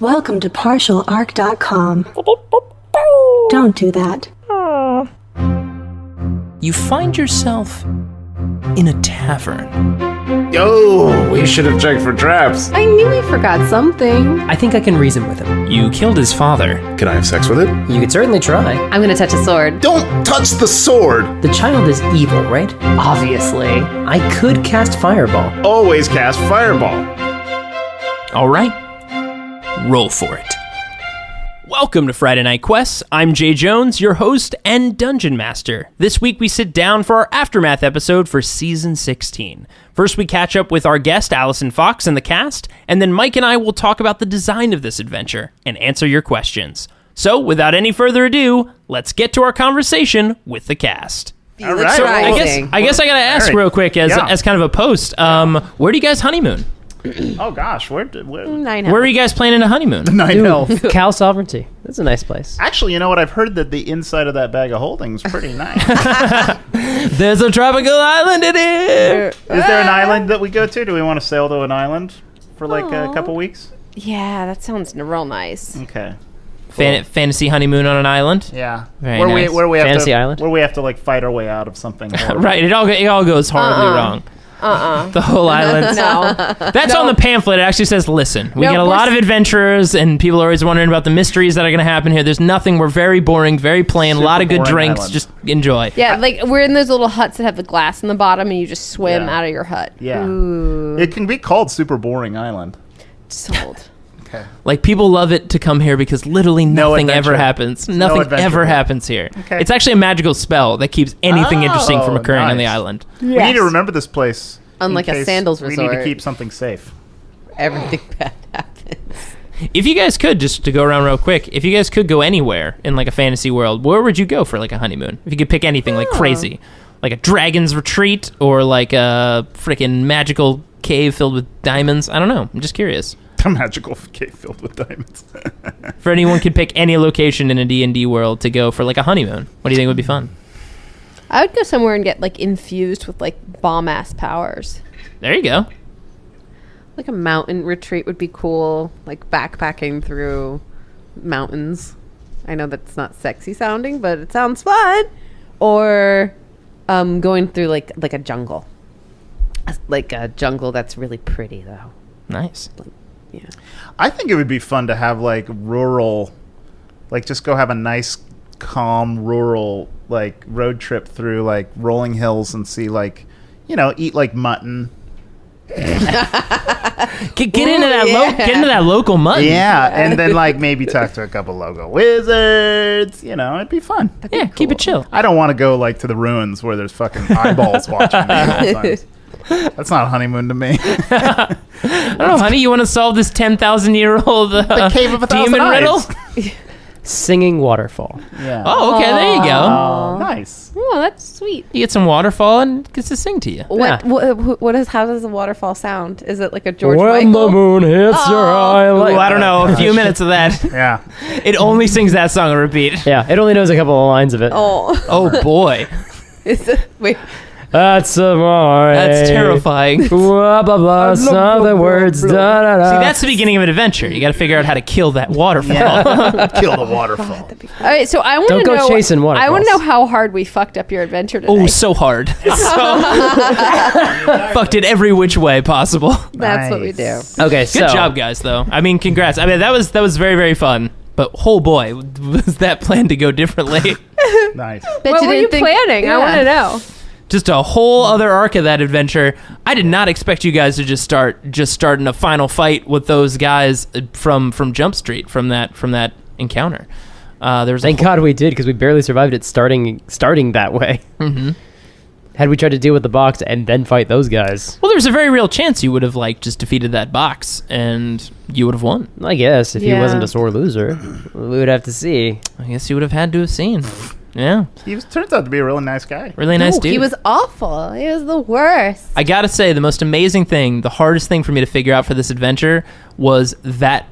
Welcome to partialarc.com. Don't do that. You find yourself in a tavern. Yo, we should have checked for traps. I knew he forgot something. I think I can reason with him. You killed his father. Can I have sex with it? You could certainly try. I'm gonna touch a sword. Don't touch the sword! The child is evil, right? Obviously. I could cast Fireball. Always cast fireball. All right, roll for it. Welcome to Friday Night Quests. I'm Jay Jones, your host and Dungeon Master. This week we sit down for our Aftermath episode for Season 16. First we catch up with our guest, Alison Fox, and the cast, and then Mike and I will talk about the design of this adventure and answer your questions. So, without any further ado, let's get to our conversation with the cast. All right. So I guess I gotta ask real quick as kind of a post, where do you guys honeymoon? Oh gosh, where? Where Where are you guys planning a honeymoon? Nine Hill. Cal Sovereignty. That's a nice place. Actually, you know what? I've heard that the inside of that bag of holding is pretty nice. There's a tropical island in here. Is there an island that we go to? Do we want to sail to an island for like a couple weeks? Yeah, that sounds real nice. Okay. Fantasy honeymoon on an island. Yeah. Very where nice. we have Fantasy to, island? Where we have to like fight our way out of something. horrible. Right. It all goes horribly wrong. The whole island. No. That's on the pamphlet. It actually says, listen, we No, get a lot of adventurers and people are always wondering about the mysteries that are going to happen here. There's nothing. We're very boring, very plain, a lot of good boring drinks. island. Just enjoy. Yeah, like we're in those little huts that have the glass in the bottom and you just swim Yeah. out of your hut. Yeah. Ooh. It can be called Super Boring Island. Sold. Okay. Like, people love it to come here because literally nothing ever adventure. happens. Nothing adventure. ever happens here. Okay. It's actually a magical spell that keeps anything interesting from occurring on the nice. island. We need to remember this place. Unlike in a case sandals We need resort. to keep something safe. Everything bad happens. If you guys could, just to go around real quick, if you guys could go anywhere in like a fantasy world, where would you go for like a honeymoon? If you could pick anything like crazy, like a dragon's retreat or like a freaking magical cave filled with diamonds. I don't know. I'm just curious. A magical cave filled with diamonds. For anyone could pick any location in a D&D world to go for like a honeymoon. What do you think would be fun? I would go somewhere and get like infused with like bomb-ass powers. There you go. Like a mountain retreat would be cool. Like backpacking through mountains. I know that's not sexy sounding, but it sounds fun. Or going through like a jungle. Like a jungle that's really pretty though. Nice. Yeah. I think it would be fun to have like rural, like just go have a nice, calm, rural like road trip through like rolling hills and see like, you know, eat like mutton. Get into that local mutton. Yeah, and then like maybe talk to a couple local wizards. You know, it'd be fun. Yeah, keep it chill. I don't want to go like to the ruins where there's fucking eyeballs watching me at all times. That's not a honeymoon to me. I don't know, honey, you want to solve this 10,000-year-old The Cave of a Thousand demon riddle? Eyes. Singing Waterfall. Yeah. Oh, okay, there you go. Oh, nice. Oh, that's sweet. You get some waterfall and it gets to sing to you. How does the waterfall sound? Is it like a George When Michael? the moon hits your eye like... Ooh, I don't know, a few minutes of that. Yeah. It only sings that song on repeat. Yeah, it only knows a couple of lines of it. Oh. Oh, boy. Is it? Wait. That's a boy. That's terrifying. Blah, blah, blah, some of the words, da, da, da. See, that's the beginning of an adventure. You got to figure out how to kill that waterfall. Yeah. Kill the waterfall. All right, so I want to Don't know. go chasing waterfalls. I want to know how hard we fucked up your adventure today. Oh, so hard. Fucked it every which way possible. That's what we do. Nice. Okay, so... Good job, guys, though. I mean, congrats. I mean, that was very, very fun. But, oh boy, was that planned to go differently. Nice. What were you planning? I want to know. Just a whole other arc of that adventure. I did not expect you guys to just start in a final fight with those guys from Jump Street from that encounter. There was Thank God we did, because we barely survived it starting that way. Mm-hmm. Had we tried to deal with the box and then fight those guys. Well, there's a very real chance you would have just defeated that box and you would have won. I guess, if he Yeah. wasn't a sore loser. We would have to see. I guess you would have had to have seen. Yeah, Turns out to be a really nice guy. really nice dude. He was awful. He was the worst. I gotta say, the most amazing thing, the hardest thing for me to figure out for this adventure was that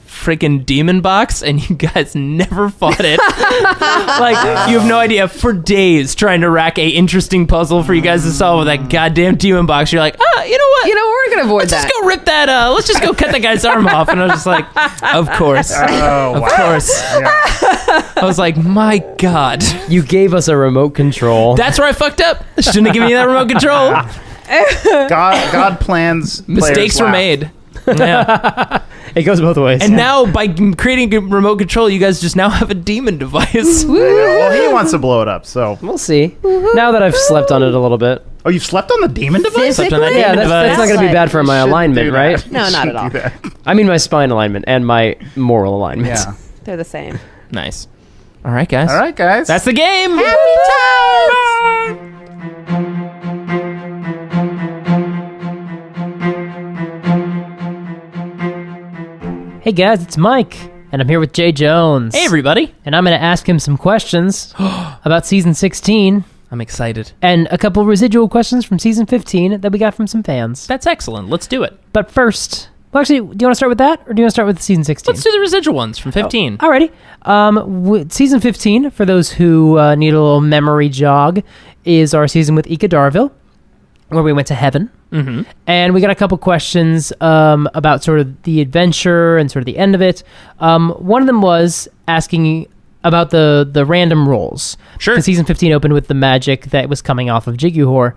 freaking demon box, and you guys never fought it. Like, you have no idea. For days trying to rack a interesting puzzle for you guys to solve with that goddamn demon box. You're like, you know what? We're gonna avoid Let's that. just go rip that. Let's just go cut that guy's arm off. And I was just like, of course, Oh, of wow. course. Yeah. I was like, my God. You gave us a remote control. That's where I fucked up. I shouldn't have given you that remote control. God plans. Mistakes players were laugh. made. Yeah. It goes both ways. And now, by creating a remote control, you guys just now have a demon device. Well, he wants to blow it up, so. We'll see. Now that I've slept on it a little bit. Oh, you've slept on the demon device? Slept on that Physically? Yeah, demon that's device. not going to be bad for my Shouldn't alignment, do that. right? No, not at Shouldn't all. do that. I mean my spine alignment and my moral alignment. Yeah. They're the same. Nice. All right, guys. All right, guys. That's the game. Hey guys, it's Mike, and I'm here with Jay Jones. Hey, everybody. And I'm going to ask him some questions about season 16 I'm excited. and a couple residual questions from season 15 that we got from some fans. That's excellent. Let's do it. But first, well, actually, do you want to start with that, or do you want to start with season 16? Let's do the residual ones from 15. Alrighty. Season 15, for those who need a little memory jog, is our season with Ika Darville, where we went to heaven. Mm-hmm. And we got a couple questions about sort of the adventure and sort of the end of it. One of them was asking about the random rolls. Sure. Because season 15 opened with the magic that was coming off of Jiguhor,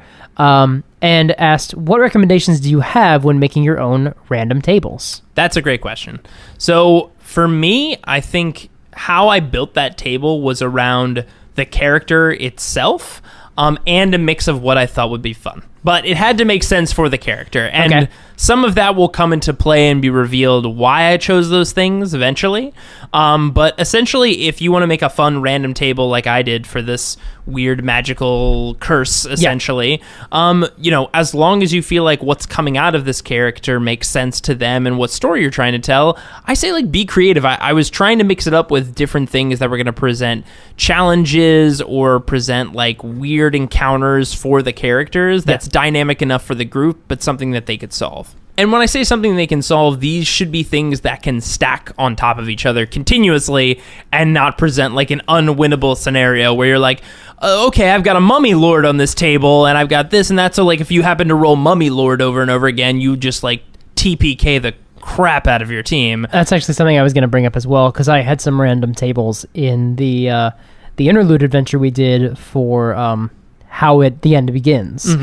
and asked, what recommendations do you have when making your own random tables? That's a great question. So for me, I think how I built that table was around the character itself, and a mix of what I thought would be fun. But it had to make sense for the character. And Okay. some of that will come into play and be revealed why I chose those things eventually. But essentially, if you want to make a fun random table like I did for this weird magical curse, essentially, as long as you feel like what's coming out of this character makes sense to them and what story you're trying to tell, I say, like, be creative. I was trying to mix it up with different things that were going to present challenges or present, like, weird encounters for the characters that's dynamic enough for the group, but something that they could solve. And when I say something they can solve, these should be things that can stack on top of each other continuously and not present like an unwinnable scenario where you're like, okay, I've got a mummy lord on this table and I've got this and that. So like if you happen to roll mummy lord over and over again, you just like TPK the crap out of your team. That's actually something I was going to bring up as well, because I had some random tables in the interlude adventure we did for How The End Begins,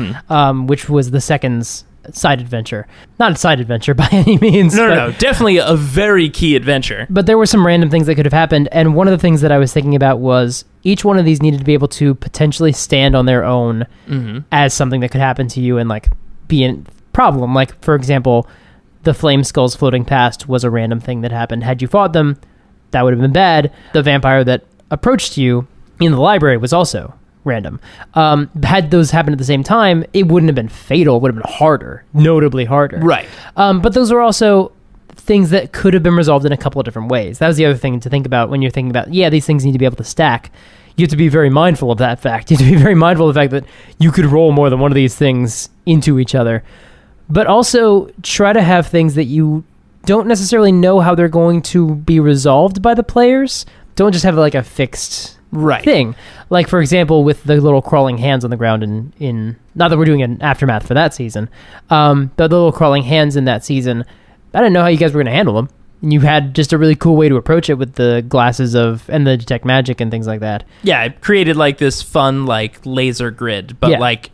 which was the second side adventure. Not a side adventure by any means. No. Definitely a very key adventure. But there were some random things that could have happened, and one of the things that I was thinking about was each one of these needed to be able to potentially stand on their own as something that could happen to you and like be a problem. Like, for example, the flame skulls floating past was a random thing that happened. Had you fought them, that would have been bad. The vampire that approached you in the library was also random. Had those happened at the same time, it wouldn't have been fatal. It would have been harder, notably harder. Right. But those are also things that could have been resolved in a couple of different ways. That was the other thing to think about when you're thinking about, these things need to be able to stack. You have to be very mindful of that fact. You have to be very mindful of the fact that you could roll more than one of these things into each other. But also try to have things that you don't necessarily know how they're going to be resolved by the players. Don't just have like a fixed thing. Like, for example, with the little crawling hands on the ground in not that we're doing an aftermath for that season, but the little crawling hands in that season, I didn't know how you guys were going to handle them. And you had just a really cool way to approach it with the glasses and the detect magic and things like that. Yeah, it created like this fun like laser grid, but like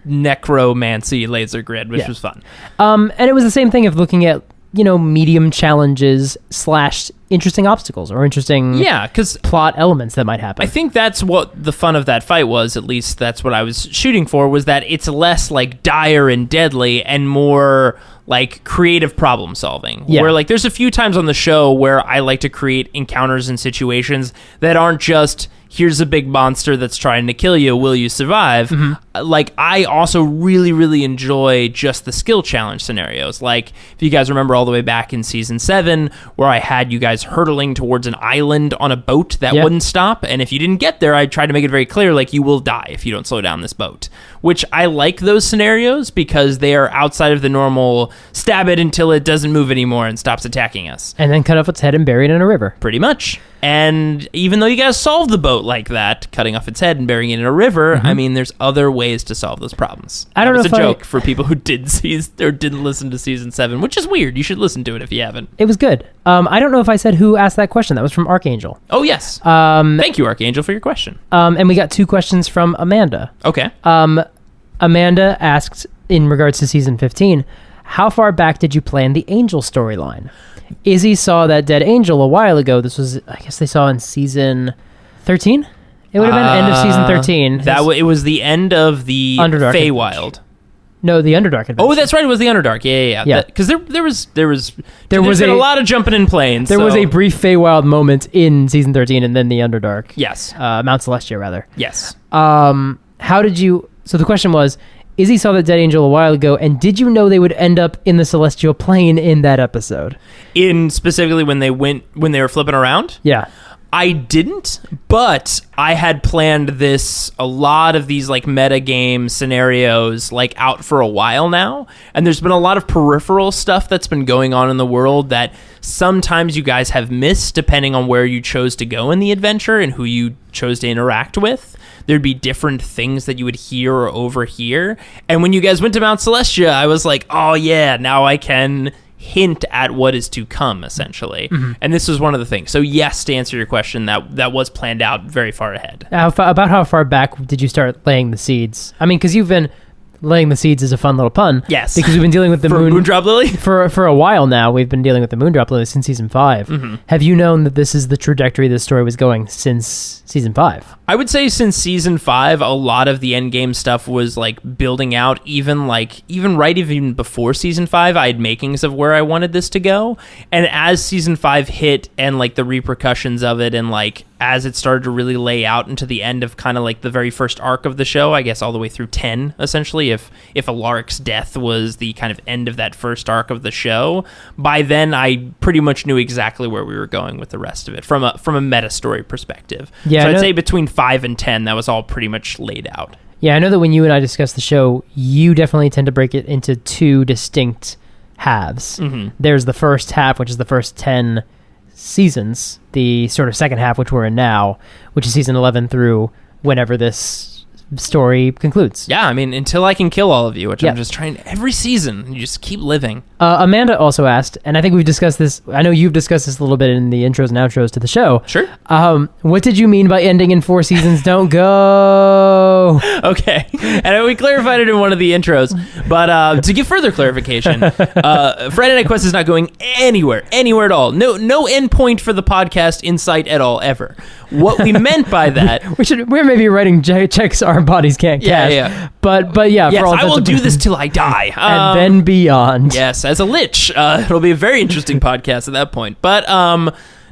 necromancy laser grid, which was fun. And it was the same thing of looking at, medium challenges / interesting obstacles or interesting because plot elements that might happen. I think that's what the fun of that fight was. At least that's what I was shooting for, was that it's less like dire and deadly and more like creative problem solving. Yeah. Where like there's a few times on the show where I like to create encounters and situations that aren't just, here's a big monster that's trying to kill you, will you survive? Like, I also really, really enjoy just the skill challenge scenarios. Like, if you guys remember all the way back in season 7, where I had you guys hurtling towards an island on a boat that wouldn't stop, and if you didn't get there, I tried to make it very clear, like, you will die if you don't slow down this boat. which I like those scenarios because they are outside of the normal stab it until it doesn't move anymore and stops attacking us. And then cut off its head and bury it in a river. Pretty much. And even though you guys solved the boat like that, cutting off its head and burying it in a river, I mean, there's other ways to solve those problems. I don't know if it's a joke for people who didn't listen to season 7, which is weird. You should listen to it if you haven't. It was good. I don't know if I said who asked that question. That was from Archangel. Oh, yes. Thank you, Archangel, for your question. And we got 2 questions from Amanda. Okay. Amanda asked, in regards to season 15, how far back did you plan the angel storyline? Izzy saw that dead angel a while ago. This was, I guess they saw in season 13? It would have been end of season 13. It was the end of the Underdark Feywild. No, the Underdark adventure. Oh, that's right. It was the Underdark. Yeah. Because there was a lot of jumping in planes. There was a brief Feywild moment in season 13 and then the Underdark. Yes. Mount Celestia, rather. Yes. How did you... So the question was, Izzy saw the dead angel a while ago, and did you know they would end up in the celestial plane in that episode? In specifically when they were flipping around? Yeah. I didn't, but I had planned a lot of these like meta game scenarios like out for a while now. And there's been a lot of peripheral stuff that's been going on in the world that sometimes you guys have missed depending on where you chose to go in the adventure and who you chose to interact with. There'd be different things that you would hear or overhear. And when you guys went to Mount Celestia, I was like, oh yeah, now I can hint at what is to come, essentially. And this was one of the things. So yes, to answer your question, that was planned out very far ahead. About how far back did you start laying the seeds? I mean, because you've been laying the seeds is a fun little pun. Yes. Because we've been dealing with the Moondrop Lily? For a while now, we've been dealing with the Moondrop Lily since season 5. Have you known that this is the trajectory this story was going since season 5? I would say since season 5, a lot of the endgame stuff was like building out, even before season 5, I had makings of where I wanted this to go. And as season 5 hit and like the repercussions of it and like as it started to really lay out into the end of kind of like the very first arc of the show, I guess all the way through 10, essentially, if Alaric's death was the kind of end of that first arc of the show, by then I pretty much knew exactly where we were going with the rest of it from a meta story perspective. Yeah, so I'd say between 5 and 10, that was all pretty much laid out. Yeah, I know that when you and I discuss the show, you definitely tend to break it into 2 distinct halves. There's the first half, which is the first 10 seasons, the sort of second half, which we're in now, which is season 11 through whenever this story concludes. Yeah, I mean, until I can kill all of you, which I'm just trying every season. You just keep living. Amanda also asked, and I think we've discussed this, I know you've discussed this a little bit in the intros and outros to the show. Sure. What did you mean by ending in 4 seasons don't go? Okay. And we clarified it in one of the intros, but to give further clarification, Friday Night Quest is not going anywhere at all. No end point for the podcast in sight at all, ever. What we meant by that... We're maybe writing checks our bodies can't cash. Yeah. But yeah, yes, for all I will do this till I die. And then beyond. Yes, as a lich. It'll be a very interesting podcast at that point. But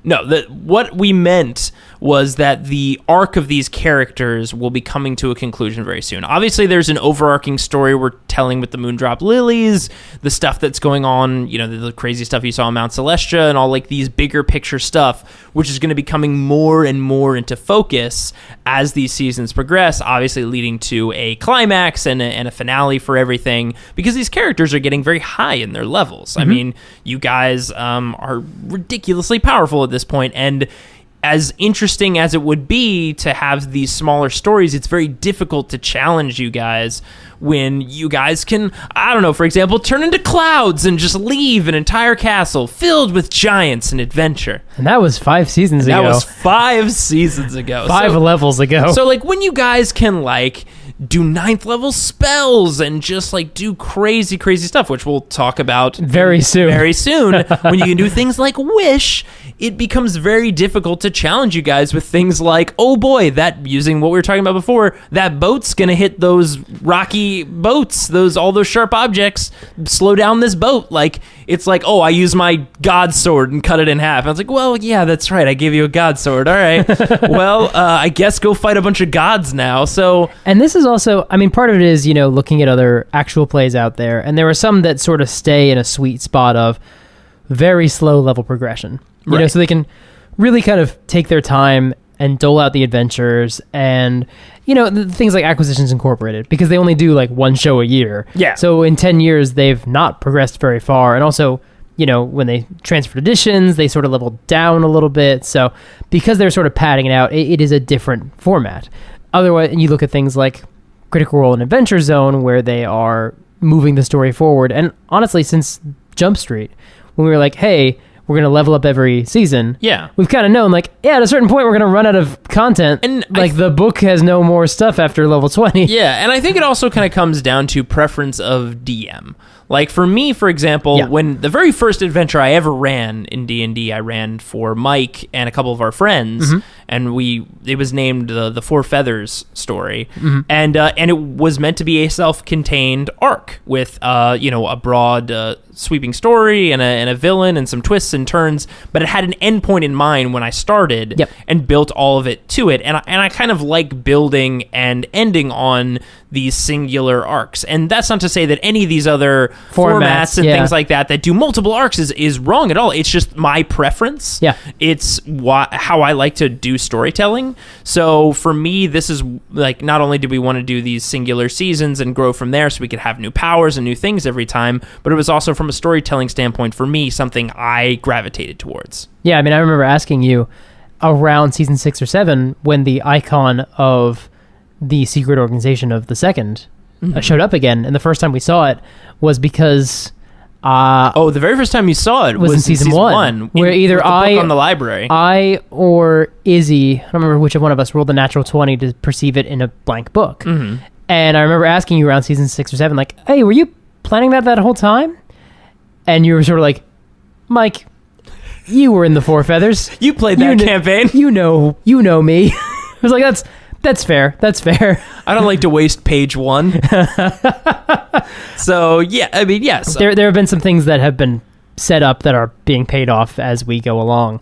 no, what we meant was that the arc of these characters will be coming to a conclusion very soon. Obviously, there's an overarching story we're telling with the Moondrop Lilies, the stuff that's going on, the crazy stuff you saw on Mount Celestia, and all like these bigger picture stuff, which is going to be coming more and more into focus as these seasons progress, obviously leading to a climax and a finale for everything, because these characters are getting very high in their levels. I mean, you guys are ridiculously powerful at this point, and as interesting as it would be to have these smaller stories, it's very difficult to challenge you guys when you guys can, I don't know, for example, turn into clouds and just leave an entire castle filled with giants and adventure. And that was 5 seasons ago. That was 5 seasons ago. 5 levels ago. So, like, when you guys can, like, do 9th level spells and just, like, do crazy stuff, which we'll talk about very soon. When you can do things like Wish, it becomes very difficult to challenge you guys with things like, oh boy, that, using what we were talking about before, that boat's gonna hit those rocky boats, all those sharp objects, slow down this boat. Like, it's like, oh, I use my god sword and cut it in half. And I was like, well, yeah, that's right, I gave you a god sword, all right. Well, I guess go fight a bunch of gods now. So, and this is also, I mean, part of it is, looking at other actual plays out there, and there are some that sort of stay in a sweet spot of very slow level progression, right. So they can really kind of take their time and dole out the adventures and, things like Acquisitions Incorporated, because they only do like one show a year. Yeah. So in 10 years, they've not progressed very far. And also, when they transferred editions, they sort of leveled down a little bit. So because they're sort of padding it out, it is a different format. Otherwise, and you look at things like Critical Role and Adventure Zone, where they are moving the story forward. And honestly, since Jump Street, when we were like, hey, we're going to level up every season. Yeah. We've kind of known, like, at a certain point, we're going to run out of content. And the book has no more stuff after level 20. Yeah, and I think it also kind of comes down to preference of DM. Like, for me, for example, when the very first adventure I ever ran in D&D, I ran for Mike and a couple of our friends, and it was named the Four Feathers story, and it was meant to be a self-contained arc with, a broad sweeping story and a villain and some twists and turns, but it had an endpoint in mind when I started and built all of it to it, and I kind of like building and ending on these singular arcs. And that's not to say that any of these other formats and things like that do multiple arcs is wrong at all. It's just my preference. Yeah. It's how I like to do storytelling. So for me, this is like, not only did we want to do these singular seasons and grow from there so we could have new powers and new things every time, but it was also from a storytelling standpoint for me something I gravitated towards. Yeah, I mean, I remember asking you around season 6 or 7 when the icon of the secret organization of the second showed up again, and the first time we saw it was because the very first time you saw it was in season 1 where either on the library I or Izzy, I don't remember which one of us, rolled a natural 20 to perceive it in a blank book. And I remember asking you around season 6 or 7, like, hey, were you planning that whole time? And you were sort of like, Mike, you were in the Four Feathers, you played that campaign, you know me. I was like, that's fair. I don't like to waste page 1. So, yeah, I mean, yes. There have been some things that have been set up that are being paid off as we go along,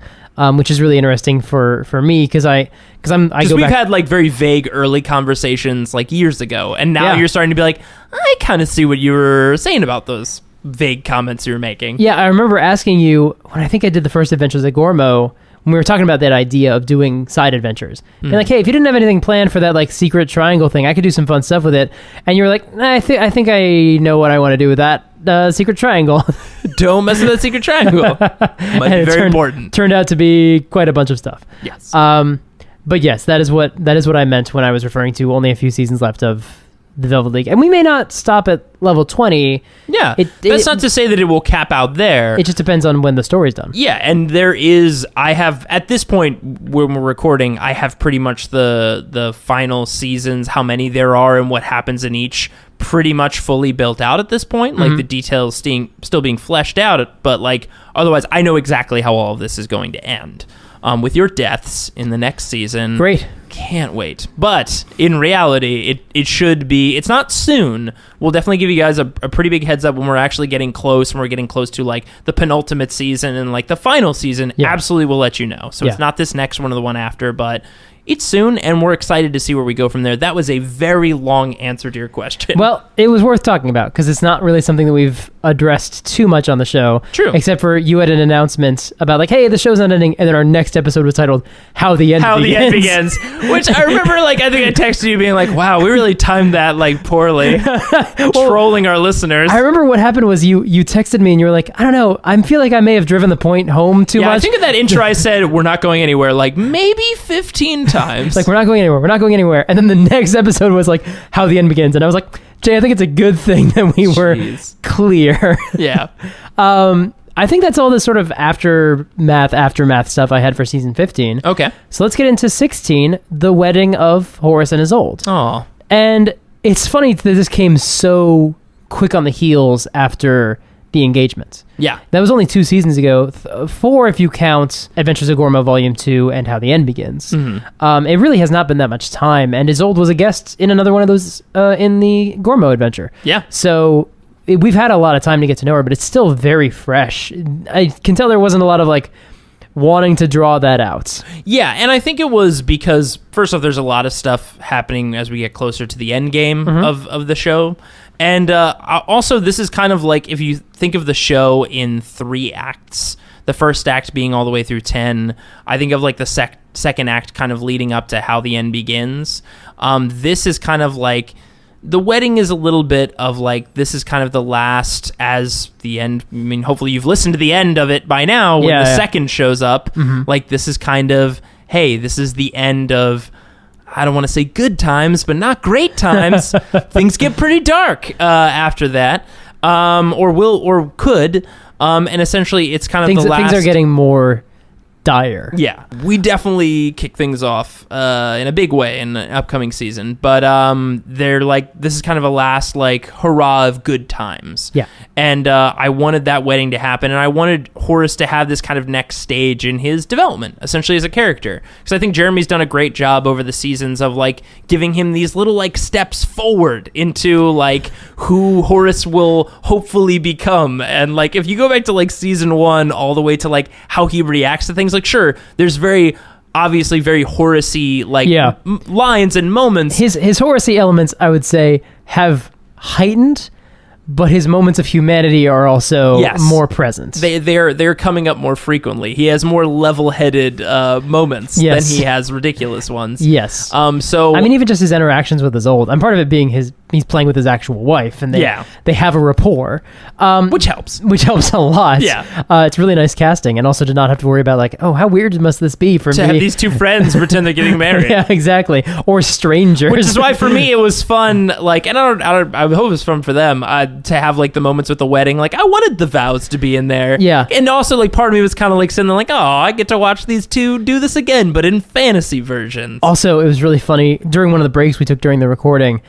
which is really interesting for me because we've had like very vague early conversations like years ago, and now you're starting to be like, I kind of see what you were saying about those vague comments you were making. Yeah, I remember asking you when I think I did the first Adventures at Gormo, when we were talking about that idea of doing side adventures. And like, hey, if you didn't have anything planned for that like secret triangle thing, I could do some fun stuff with it. And you were like, I think I know what I want to do with that secret triangle. Don't mess with that secret triangle. Might be very important. Turned out to be quite a bunch of stuff. Yes. But yes, that is what I meant when I was referring to only a few seasons left of the Velvet League. And we may not stop at level 20. Yeah. That's not to say that it will cap out there. It just depends on when the story's done. Yeah, and I have, at this point when we're recording, I have pretty much the final seasons, how many there are and what happens in each, pretty much fully built out at this point. Like the details still being fleshed out, but like otherwise I know exactly how all of this is going to end. With your deaths in the next season. Great. Can't wait. But in reality, it should be, it's not soon. We'll definitely give you guys a pretty big heads up when we're actually getting close, when we're getting close to like the penultimate season and like the final season. Yeah. Absolutely, we'll let you know. So it's not this next one or the one after, but it's soon, and we're excited to see where we go from there. That was a very long answer to your question. Well, it was worth talking about because it's not really something that we've addressed too much on the show. True. Except for you had an announcement about like, hey, the show's not ending, and then our next episode was titled How the End Begins. Which I remember, like, I think I texted you being like, wow, we really timed that, like, poorly. Trolling our listeners. I remember what happened was you texted me and you were like, I don't know, I feel like I may have driven the point home too much. I think in that intro I said, we're not going anywhere, like, maybe 15 times. Like, we're not going anywhere. And then the next episode was like, How the End Begins. And I was like, Jay, I think it's a good thing that we were clear. Yeah. I think that's all the sort of aftermath stuff I had for season 15. Okay. So let's get into 16, the wedding of Horace and Ysolde. Oh. And it's funny that this came so quick on the heels after the engagement. Yeah. That was only 2 seasons ago. 4 if you count Adventures of Gormo Volume 2 and How the End Begins. Mm-hmm. It really has not been that much time. And Ysolde was a guest in another one of those in the Gormo adventure. Yeah. So we've had a lot of time to get to know her, but it's still very fresh. I can tell there wasn't a lot of like wanting to draw that out. Yeah, and I think it was because, first off, there's a lot of stuff happening as we get closer to the end game of the show. And also, this is kind of like, if you think of the show in 3 acts, the first act being all the way through 10, I think of like the second act kind of leading up to how the end begins. This is kind of like, the wedding is a little bit of like, this is kind of the last as the end. I mean, hopefully you've listened to the end of it by now when the second shows up. Like, this is kind of, hey, this is the end of, I don't want to say good times, but not great times. Things get pretty dark after that, or could. And essentially, it's kind of the last. Things are getting more dire. Yeah, we definitely kick things off in a big way in the upcoming season. But they're like, this is kind of a last like hurrah of good times. Yeah, and I wanted that wedding to happen, and I wanted Horus to have this kind of next stage in his development, essentially as a character. Because I think Jeremy's done a great job over the seasons of like giving him these little like steps forward into like who Horus will hopefully become. And like, if you go back to like season 1 all the way to like how he reacts to things, like, sure, there's very obviously very Horus-y like lines and moments. His Horus-y elements, I would say, have heightened, but his moments of humanity are also more present. They're coming up more frequently. He has more level-headed moments than he has ridiculous ones. Yes. So I mean, even just his interactions with Ysolde. And part of it being he's playing with his actual wife, and they have a rapport, which helps a lot. Yeah. It's really nice casting, and also to not have to worry about like, oh, how weird must this be for me to have these two friends pretend they're getting married. Yeah, exactly. Or strangers. Which is why for me it was fun. Like, and I hope it was fun for them to have like the moments with the wedding. Like, I wanted the vows to be in there. Yeah. And also like part of me was kind of like sitting there like, oh, I get to watch these two do this again, but in fantasy versions. Also, it was really funny during one of the breaks we took during the recording.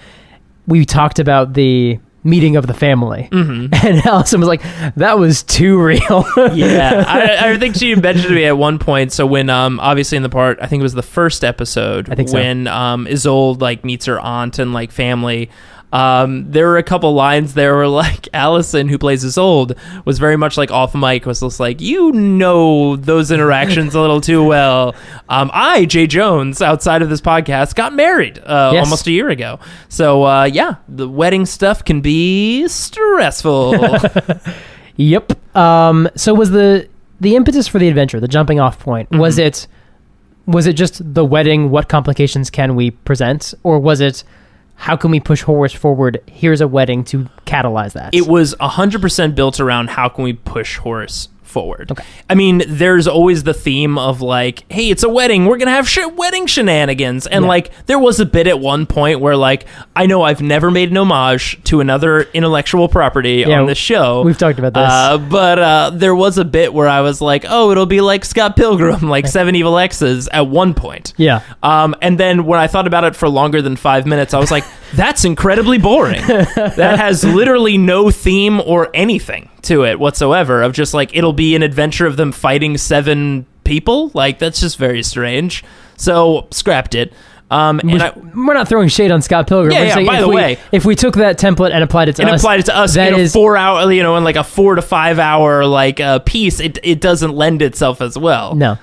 We talked about the meeting of the family, and Alison was like, that was too real. Yeah, I think she mentioned to me at one point. So when obviously in the part, I think it was the first episode, when Ysolde like meets her aunt and like family, there were a couple lines there where like Alison, who plays Ysolde, was very much like off mic, was just like, you know those interactions a little too well. I, Jay Jones, outside of this podcast, got married almost a year ago. So the wedding stuff can be stressful. Yep. So was the impetus for the adventure, the jumping off point, was it just the wedding? What complications can we present, or was it, how can we push Horus forward? Here's a wedding to catalyze that. It was 100% built around how can we push Horus forward. Okay. I mean, there's always the theme of like, hey, it's a wedding, we're gonna have wedding shenanigans, and like there was a bit at one point where like, I know I've never made an homage to another intellectual property on this show. We've talked about this, but there was a bit where I was like, oh, it'll be like Scott Pilgrim, like 7 Evil X's at one point. Yeah. And then when I thought about it for longer than 5 minutes, I was like, that's incredibly boring. That has literally no theme or anything to it whatsoever, of just like, it'll be an adventure of them fighting 7 people. Like, that's just very strange. So scrapped it. And we're not throwing shade on Scott Pilgrim. Yeah, we're saying by the way, if we took that template and applied it to us, that in a 4 hour, in like a 4 to 5 hour like piece, it doesn't lend itself as well. No.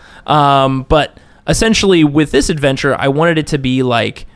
But essentially with this adventure, I wanted it to be like,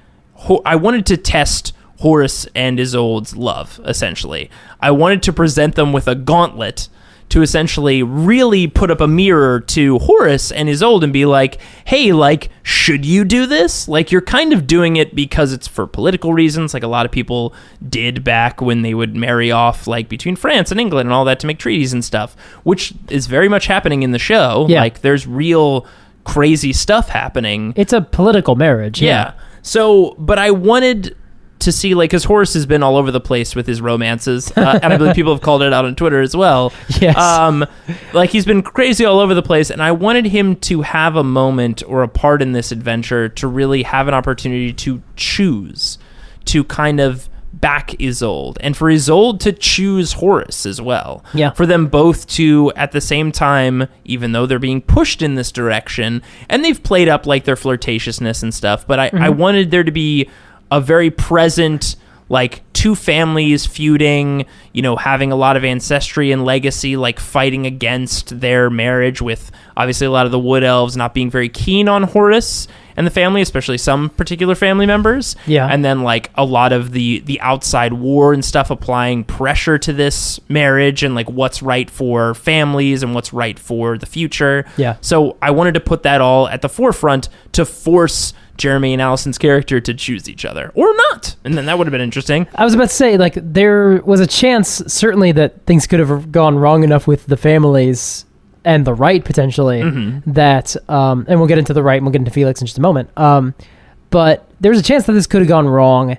I wanted to test Horus and Ysolde's love, essentially. I wanted to present them with a gauntlet to essentially really put up a mirror to Horus and Ysolde and be like, hey, like, should you do this? Like, you're kind of doing it because it's for political reasons, like a lot of people did back when they would marry off, like, between France and England and all that to make treaties and stuff, which is very much happening in the show. Yeah. Like, there's real crazy stuff happening. It's a political marriage. Yeah. So, but I wanted to see, like, because Horus has been all over the place with his romances, and I believe people have called it out on Twitter as well. Yes. Like, he's been crazy all over the place, and I wanted him to have a moment or a part in this adventure to really have an opportunity to choose, to kind of back Ysolde, and for Ysolde to choose Horus as well. Yeah. For them both to, at the same time, even though they're being pushed in this direction, and they've played up, like, their flirtatiousness and stuff, but I wanted there to be a very present, like two families feuding, you know, having a lot of ancestry and legacy, like fighting against their marriage, with obviously a lot of the wood elves not being very keen on Horus and the family, especially some particular family members. Yeah. And then like a lot of the outside war and stuff applying pressure to this marriage and like what's right for families and what's right for the future. Yeah. So I wanted to put that all at the forefront to force Jeremy and Allison's character to choose each other or not. And then that would have been interesting. I was about to say, like, there was a chance, certainly, that things could have gone wrong enough with the families and the right, potentially, that, and we'll get into the right and we'll get into Felix in just a moment. But there's a chance that this could have gone wrong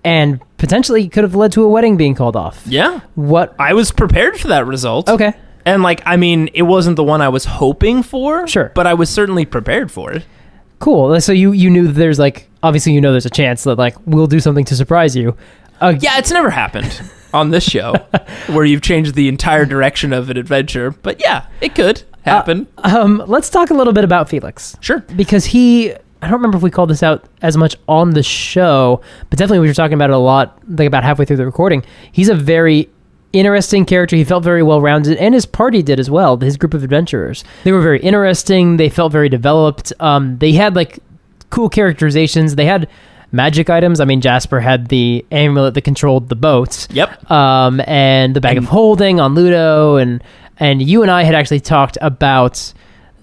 and potentially could have led to a wedding being called off. Yeah. What? I was prepared for that result. Okay. And like, I mean, it wasn't the one I was hoping for. Sure. But I was certainly prepared for it. Cool. So you knew that there's like, obviously you know there's a chance that like we'll do something to surprise you. Yeah, it's never happened on this show where you've changed the entire direction of an adventure. But yeah, it could happen. Let's talk a little bit about Felix. Sure. Because I don't remember if we called this out as much on the show, but definitely we were talking about it a lot, like about halfway through the recording. He's a very interesting character. He felt very well-rounded, and his party did as well. His group of adventurers, they were very interesting. They felt very developed. They had like cool characterizations. They had magic items. I mean, Jasper had the amulet that controlled the boat. Yep. And the bag of holding on Ludo, and you and I had actually talked about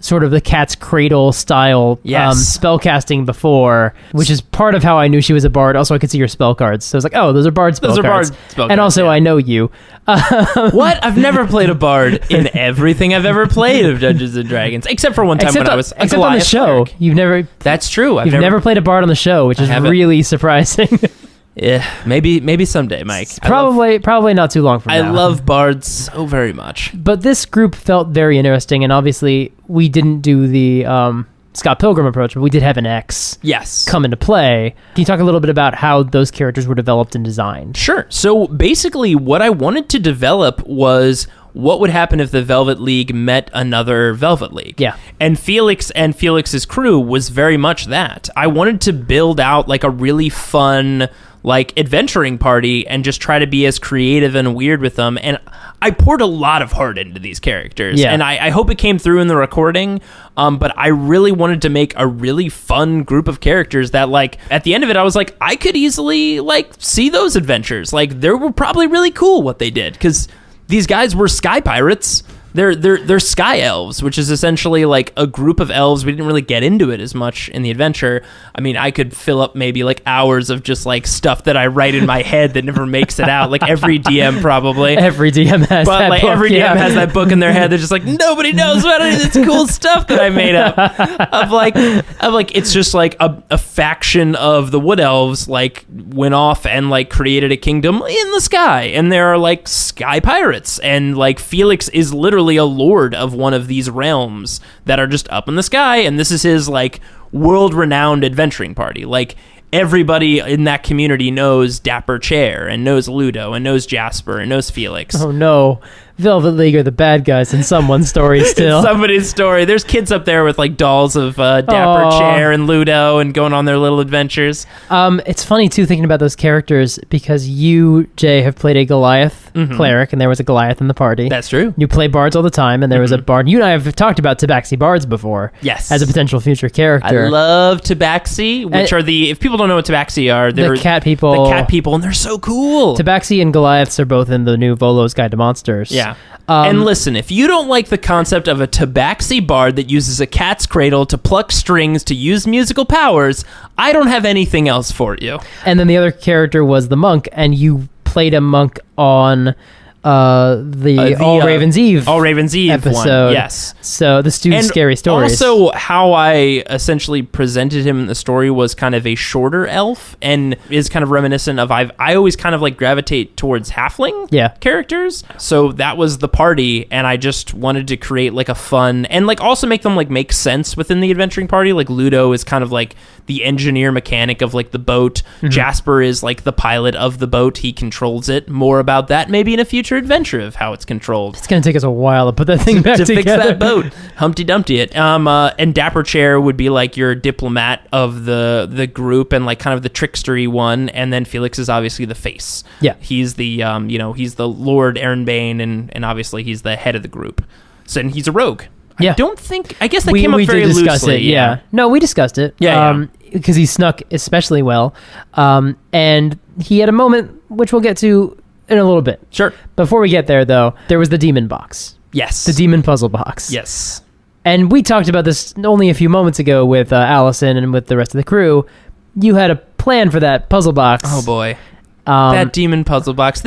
sort of the cat's cradle style spell casting before, which is part of how I knew she was a bard. Also, I could see your spell cards, so I was like, oh, those are bard spell cards. And also, I know you. What? I've never played a bard in everything I've ever played of Dungeons and Dragons, except for one time when I was except on the show. Cleric. You've never. That's true. You've never played a bard on the show, which is really surprising. Yeah, maybe someday, Mike. Probably not too long from now. I love bards so very much. But this group felt very interesting, and obviously we didn't do the Scott Pilgrim approach, but we did have an X come into play. Can you talk a little bit about how those characters were developed and designed? Sure. So basically what I wanted to develop was what would happen if the Velvet League met another Velvet League. Yeah. And Felix and Felix's crew was very much that. I wanted to build out like a really fun like adventuring party and just try to be as creative and weird with them. And I poured a lot of heart into these characters. Yeah. And I hope it came through in the recording. But I really wanted to make a really fun group of characters that like at the end of it, I was like, I could easily like see those adventures. Like they were probably really cool what they did, because these guys were sky pirates. They're sky elves, which is essentially like a group of elves. We didn't really get into it as much in the adventure. I mean, I could fill up maybe like hours of just like stuff that I write in my head that never makes it out. Like every DM probably. Every DM has but that like book, every DM has that book in their head. They're just like, nobody knows about any of this cool stuff that I made up. Of like it's just like a faction of the wood elves like went off and like created a kingdom in the sky, and there are like sky pirates, and like Felix is literally a lord of one of these realms that are just up in the sky, and this is his like world-renowned adventuring party. Like everybody in that community knows Dapper Chair and knows Ludo and knows Jasper and knows Felix. Oh no, Velvet League are the bad guys in someone's story still. Somebody's story. There's kids up there with like dolls of Dapper Chair and Ludo and going on their little adventures. It's funny too thinking about those characters, because you, Jay, have played a Goliath cleric, and there was a Goliath in the party. That's true. You play bards all the time, and there was a bard. You and I have talked about Tabaxi bards before. Yes. As a potential future character. I love Tabaxi, which are if people don't know what Tabaxi are, they're the cat people. The cat people, and they're so cool. Tabaxi and Goliaths are both in the new Volo's Guide to Monsters. Yeah. And listen, if you don't like the concept of a Tabaxi bard that uses a cat's cradle to pluck strings to use musical powers, I don't have anything else for you. And then the other character was the monk, and you played a monk on the All Raven's Eve episode. Yes. So the Stu's Scary Stories. Also, how I essentially presented him in the story was kind of a shorter elf, and is kind of reminiscent of I always kind of like gravitate towards halfling characters. So that was the party, and I just wanted to create like a fun and like also make them like make sense within the adventuring party. Like Ludo is kind of like the engineer mechanic of like the boat. Jasper is like the pilot of the boat. He controls it. More about that maybe in a future future adventure of how it's controlled. It's going to take us a while to put that thing back to together. fix that boat. Humpty Dumpty it. And Dapper Chair would be like your diplomat of the group and like kind of the trickstery one. And then Felix is obviously the face. Yeah. He's the, he's the Lord Ehrenbane and obviously he's the head of the group. So, and he's a rogue. Yeah. I guess that came up very did discuss loosely. It, yeah. No, we discussed it. Yeah. Because he snuck especially well. And he had a moment, which we'll get to in a little bit. Sure. Before we get there, though, there was the demon box. Yes. The demon puzzle box. Yes. And we talked about this only a few moments ago with Allison and with the rest of the crew. You had a plan for that puzzle box. Oh, boy. That demon puzzle box.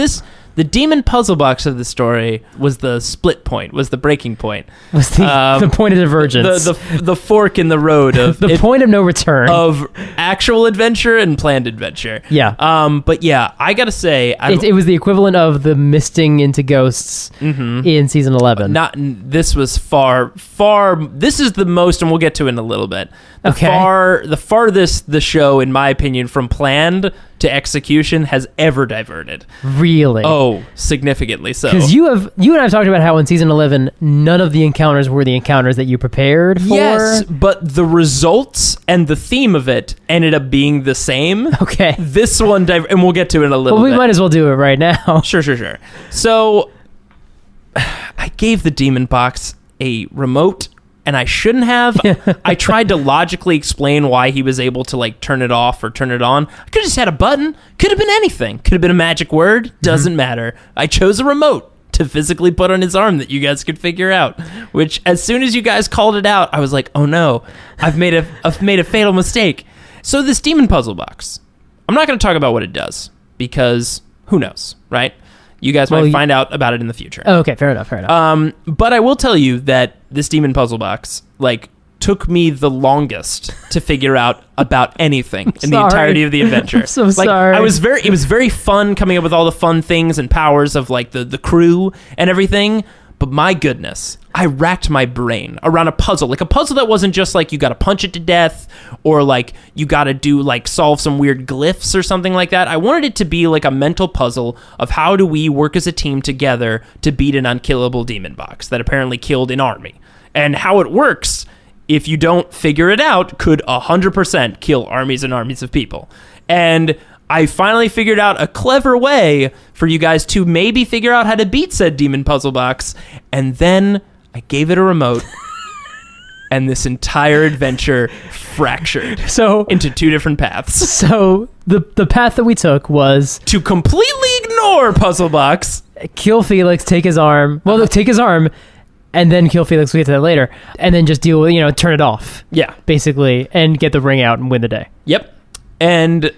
The demon puzzle box of the story was the split point, was the breaking point. Was the point of divergence. The fork in the road of... the point of no return. Of actual adventure and planned adventure. Yeah. But yeah, I gotta say... It was the equivalent of the misting into ghosts in season 11. This was far... This is the most, and we'll get to it in a little bit. The farthest the show, in my opinion, from planned to execution has ever diverted. Really? Oh, significantly so. Because you and I have talked about how in season 11, none of the encounters were the encounters that you prepared for. Yes, but the results and the theme of it ended up being the same. Okay. This one, and we'll get to it in a little bit. Well, we might as well do it right now. Sure. So, I gave the demon box a remote, and I shouldn't have. I tried to logically explain why he was able to like turn it off or turn it on. I could have just had a button. Could have been anything. Could have been a magic word. Doesn't matter. I chose a remote to physically put on his arm that you guys could figure out. Which, as soon as you guys called it out, I was like, oh no, I've made a fatal mistake. So this demon puzzle box, I'm not going to talk about what it does because who knows, right? You guys might find out about it in the future. Oh, okay, fair enough. But I will tell you that this demon puzzle box, like, took me the longest to figure out about anything in the entirety of the adventure. I'm so sorry. It was very fun coming up with all the fun things and powers of like the crew and everything. But my goodness, I racked my brain around a puzzle that wasn't just like you got to punch it to death or like you got to do like solve some weird glyphs or something like that. I wanted it to be like a mental puzzle of how do we work as a team together to beat an unkillable demon box that apparently killed an army, and how it works if you don't figure it out could 100% kill armies and armies of people. And I finally figured out a clever way for you guys to maybe figure out how to beat said demon puzzle box. And then I gave it a remote and this entire adventure fractured into two different paths. So the path that we took was to completely ignore puzzle box, kill Felix, take his arm. Well, take his arm and then kill Felix. We'll get to that later. And then just deal with, turn it off. Yeah. Basically, and get the ring out and win the day. Yep. And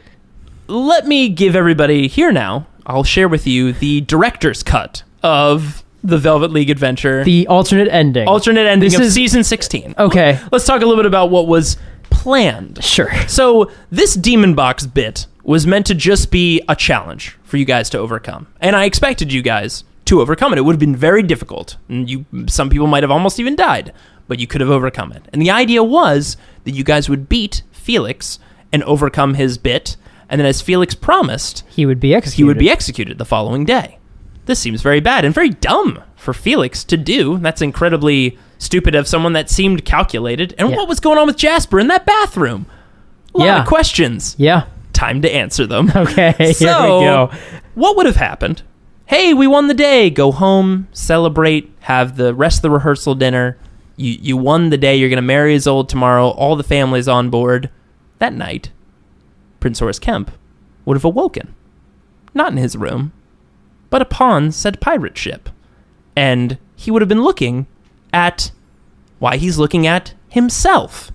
let me give everybody here now, I'll share with you the director's cut of the Velvet League adventure. The alternate ending. Of season 16. Okay. Let's talk a little bit about what was planned. Sure. So this demon box bit was meant to just be a challenge for you guys to overcome. And I expected you guys to overcome it. It would have been very difficult. And some people might have almost even died, but you could have overcome it. And the idea was that you guys would beat Felix and overcome his bit. And then as Felix promised, he would be executed the following day. This seems very bad and very dumb for Felix to do. That's incredibly stupid of someone that seemed calculated. And what was going on with Jasper in that bathroom? A lot of questions. Yeah. Time to answer them. Okay, here we go. What would have happened? Hey, we won the day. Go home, celebrate, have the rest of the rehearsal dinner. You won the day. You're going to marry Ysolde tomorrow. All the family's on board. That night, Prince Horace Kemp would have awoken, not in his room, but upon said pirate ship. And he would have been looking at himself,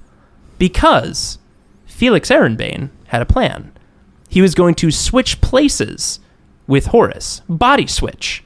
because Felix Ehrenbane had a plan. He was going to switch places with Horus, body switch,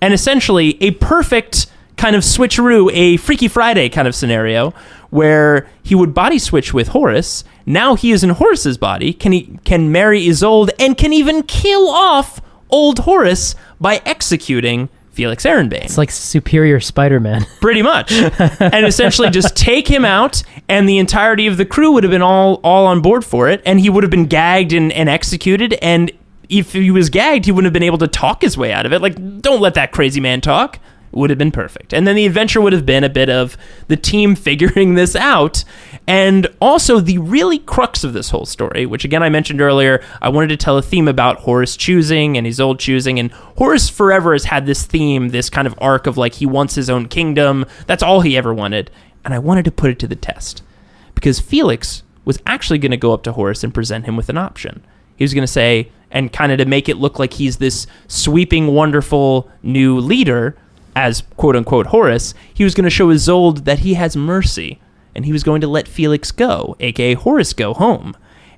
and essentially a perfect kind of switcheroo, a Freaky Friday kind of scenario where he would body switch with Horus. Now he is in Horus's body, can marry Ysolde, and can even kill off old Horus by executing Felix Ehrenbane. It's like Superior Spider-Man. Pretty much. And essentially just take him out, and the entirety of the crew would have been all on board for it, and he would have been gagged and executed, and if he was gagged, he wouldn't have been able to talk his way out of it. Like, don't let that crazy man talk. Would have been perfect. And then the adventure would have been a bit of the team figuring this out. And also the really crux of this whole story, which again I mentioned earlier, I wanted to tell a theme about Horace choosing and Ysolde choosing. And Horace forever has had this theme, this kind of arc of like he wants his own kingdom. That's all he ever wanted. And I wanted to put it to the test. Because Felix was actually going to go up to Horace and present him with an option. He was going to say, and kind of to make it look like he's this sweeping, wonderful new leader, as quote-unquote Horace, he was going to show Ysolde that he has mercy, and he was going to let Felix go, aka Horace go home.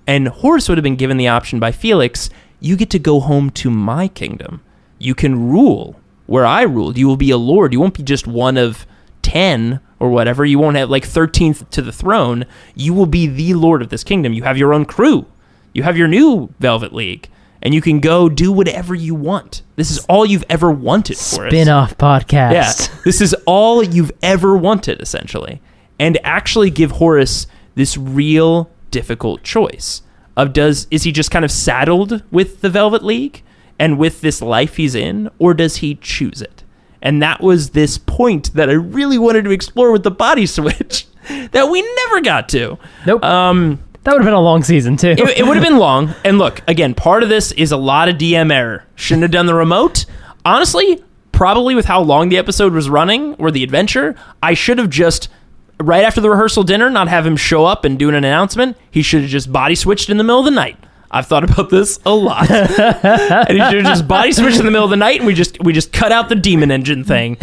And Horace would have been given the option by Felix, you get to go home to my kingdom. You can rule where I ruled. You will be a lord. You won't be just one of 10 or whatever. You won't have like 13th to the throne. You will be the lord of this kingdom. You have your own crew. You have your new Velvet League. And you can go do whatever you want. This is all you've ever wanted for us. Spin-off podcast. Yeah, this is all you've ever wanted, essentially. And actually give Horace this real difficult choice of is he just kind of saddled with the Velvet League and with this life he's in, or does he choose it? And that was this point that I really wanted to explore with the body switch that we never got to. Nope. That would have been a long season, too. It would have been long. And look, again, part of this is a lot of DM error. Shouldn't have done the remote. Honestly, probably with how long the episode was running, or the adventure, I should have just, right after the rehearsal dinner, not have him show up and do an announcement. He should have just body switched in the middle of the night. I've thought about this a lot. And he should have just body switched in the middle of the night, and we just cut out the demon engine thing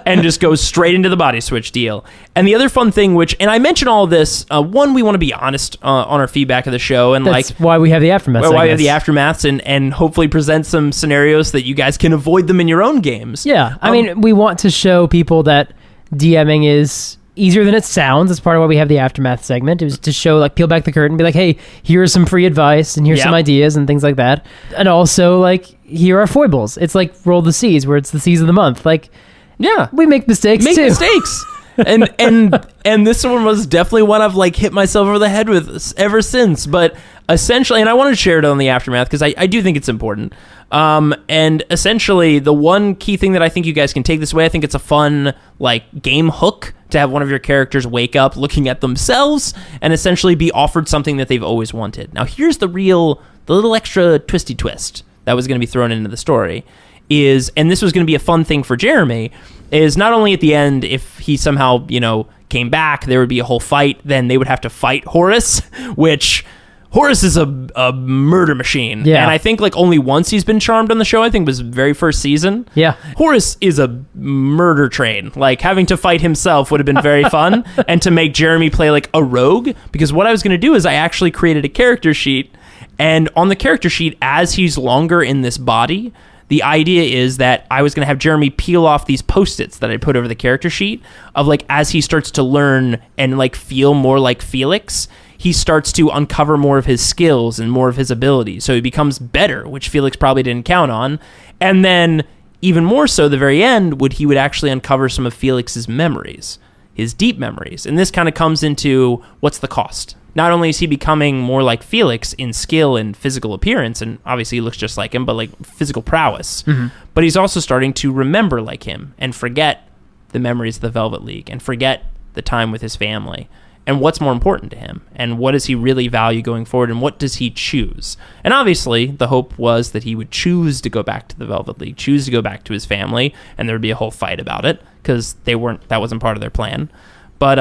and just go straight into the body switch deal. And the other fun thing, and I mentioned all of this, one, we want to be honest on our feedback of the show, and that's why we have the aftermath. Why we have the aftermaths, and hopefully present some scenarios that you guys can avoid them in your own games. Yeah, I mean, we want to show people that DMing is easier than it sounds. That's part of why we have the aftermath segment. It was to show, like, peel back the curtain, be like, hey, here's some free advice, and here's some ideas and things like that. And also, like, here are foibles. It's like Roll the Seas, where it's the seas of the month. Like, yeah, we make mistakes too. Mistakes. and this one was definitely one I've like hit myself over the head with ever since. But essentially, and I wanted to share it on the aftermath because I do think it's important. And essentially, the one key thing that I think you guys can take this way, I think it's a fun like game hook to have one of your characters wake up looking at themselves and essentially be offered something that they've always wanted. Now, here's the little extra twisty twist that was going to be thrown into the story is, and this was going to be a fun thing for Jeremy, is not only at the end, if he somehow, came back, there would be a whole fight, then they would have to fight Horus, which Horus is a murder machine. Yeah. And I think like only once he's been charmed on the show, I think it was very first season. Yeah. Horus is a murder train. Like having to fight himself would have been very fun. And to make Jeremy play like a rogue, because what I was going to do is I actually created a character sheet, and on the character sheet, as he's longer in this body, the idea is that I was going to have Jeremy peel off these Post-its that I put over the character sheet of like, as he starts to learn and like feel more like Felix, he starts to uncover more of his skills and more of his abilities. So he becomes better, which Felix probably didn't count on. And then even more so, the very end, he would actually uncover some of Felix's memories, his deep memories. And this kind of comes into what's the cost? Not only is he becoming more like Felix in skill and physical appearance, and obviously he looks just like him, but like physical prowess, but he's also starting to remember like him and forget the memories of the Velvet League and forget the time with his family and what's more important to him and what does he really value going forward and what does he choose. And obviously the hope was that he would choose to go back to the Velvet League, choose to go back to his family, and there would be a whole fight about it because that wasn't part of their plan. But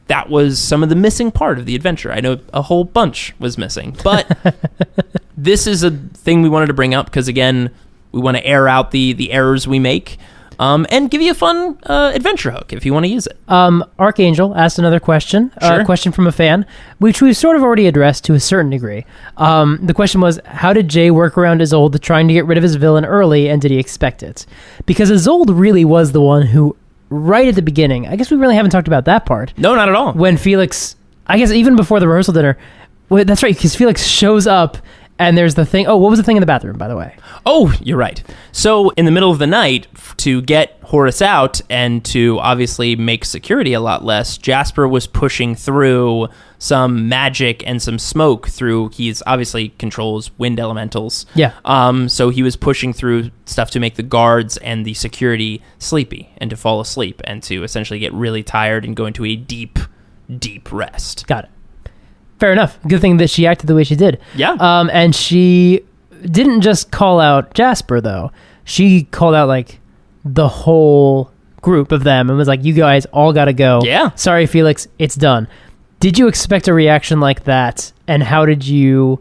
that was some of the missing part of the adventure. I know a whole bunch was missing. But this is a thing we wanted to bring up because, again, we want to air out the errors we make and give you a fun adventure hook if you want to use it. Archangel asked another question, Sure. A question from a fan, which we've sort of already addressed to a certain degree. The question was, how did Jay work around Ysolde trying to get rid of his villain early, and did he expect it? Because Ysolde really was the one who, right at the beginning, I guess we really haven't talked about that part. No, not at all. When Felix, I guess even before the rehearsal dinner, that's right, because Felix shows up And there's the thing. Oh, what was the thing in the bathroom, by the way? Oh, you're right. So in the middle of the night, to get Horus out and to obviously make security a lot less, Jasper was pushing through some magic and some smoke through. He's obviously controls wind elementals. Yeah. So he was pushing through stuff to make the guards and the security sleepy and to fall asleep and to essentially get really tired and go into a deep, deep rest. Got it. Fair enough. Good thing that she acted the way she did. Yeah. And she didn't just call out Jasper, though. She called out, like, the whole group of them and was like, you guys all got to go. Yeah. Sorry, Felix, it's done. Did you expect a reaction like that? And how were you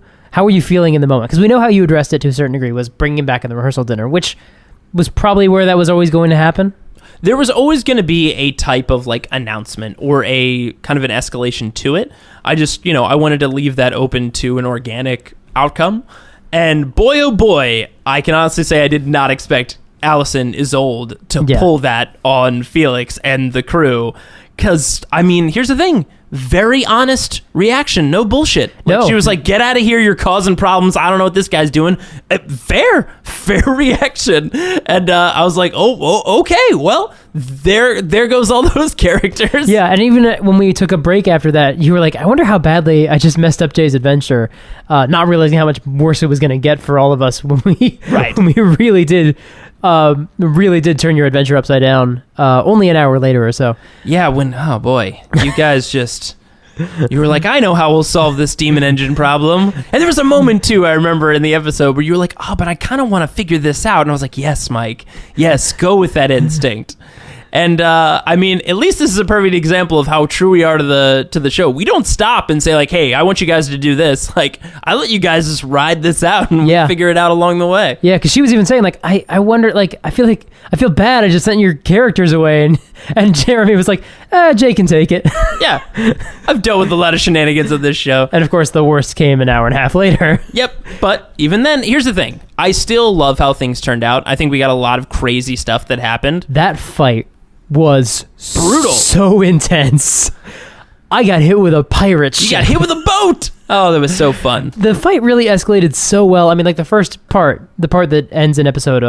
feeling in the moment? Because we know how you addressed it to a certain degree, was bringing him back in the rehearsal dinner, which was probably where that was always going to happen. There was always going to be a type of like announcement or a kind of an escalation to it. I just, I wanted to leave that open to an organic outcome. And boy, oh boy, I can honestly say I did not expect Alison Ysolde to pull that on Felix and the crew. Because, here's the thing. Very honest reaction. No bullshit. Like, No. She was like, get out of here. You're causing problems. I don't know what this guy's doing. Fair reaction. And I was like, oh, okay. Well, there goes all those characters. Yeah, and even when we took a break after that, you were like, I wonder how badly I just messed up Jay's adventure, not realizing how much worse it was going to get for all of us when we really did turn your adventure upside down only an hour later or so. Yeah, oh boy, you guys you were like, I know how we'll solve this demon engine problem. And there was a moment too, I remember in the episode where you were like, oh, but I kind of want to figure this out. And I was like, yes, Mike, yes, go with that instinct. And at least this is a perfect example of how true we are to the show. We don't stop and say like, hey, I want you guys to do this. Like, I let you guys just ride this out and figure it out along the way. Yeah, because she was even saying like, I wonder, like, I feel bad. I just sent your characters away, and Jeremy was like, Jay can take it. Yeah, I've dealt with a lot of shenanigans of this show. And of course, the worst came an hour and a half later. Yep, but even then, here's the thing. I still love how things turned out. I think we got a lot of crazy stuff that happened. That fight was brutal, so intense. I got hit with a pirate ship. You got hit with a boat. Oh, that was so fun. The fight really escalated so well. Like the first part, the part that ends in episode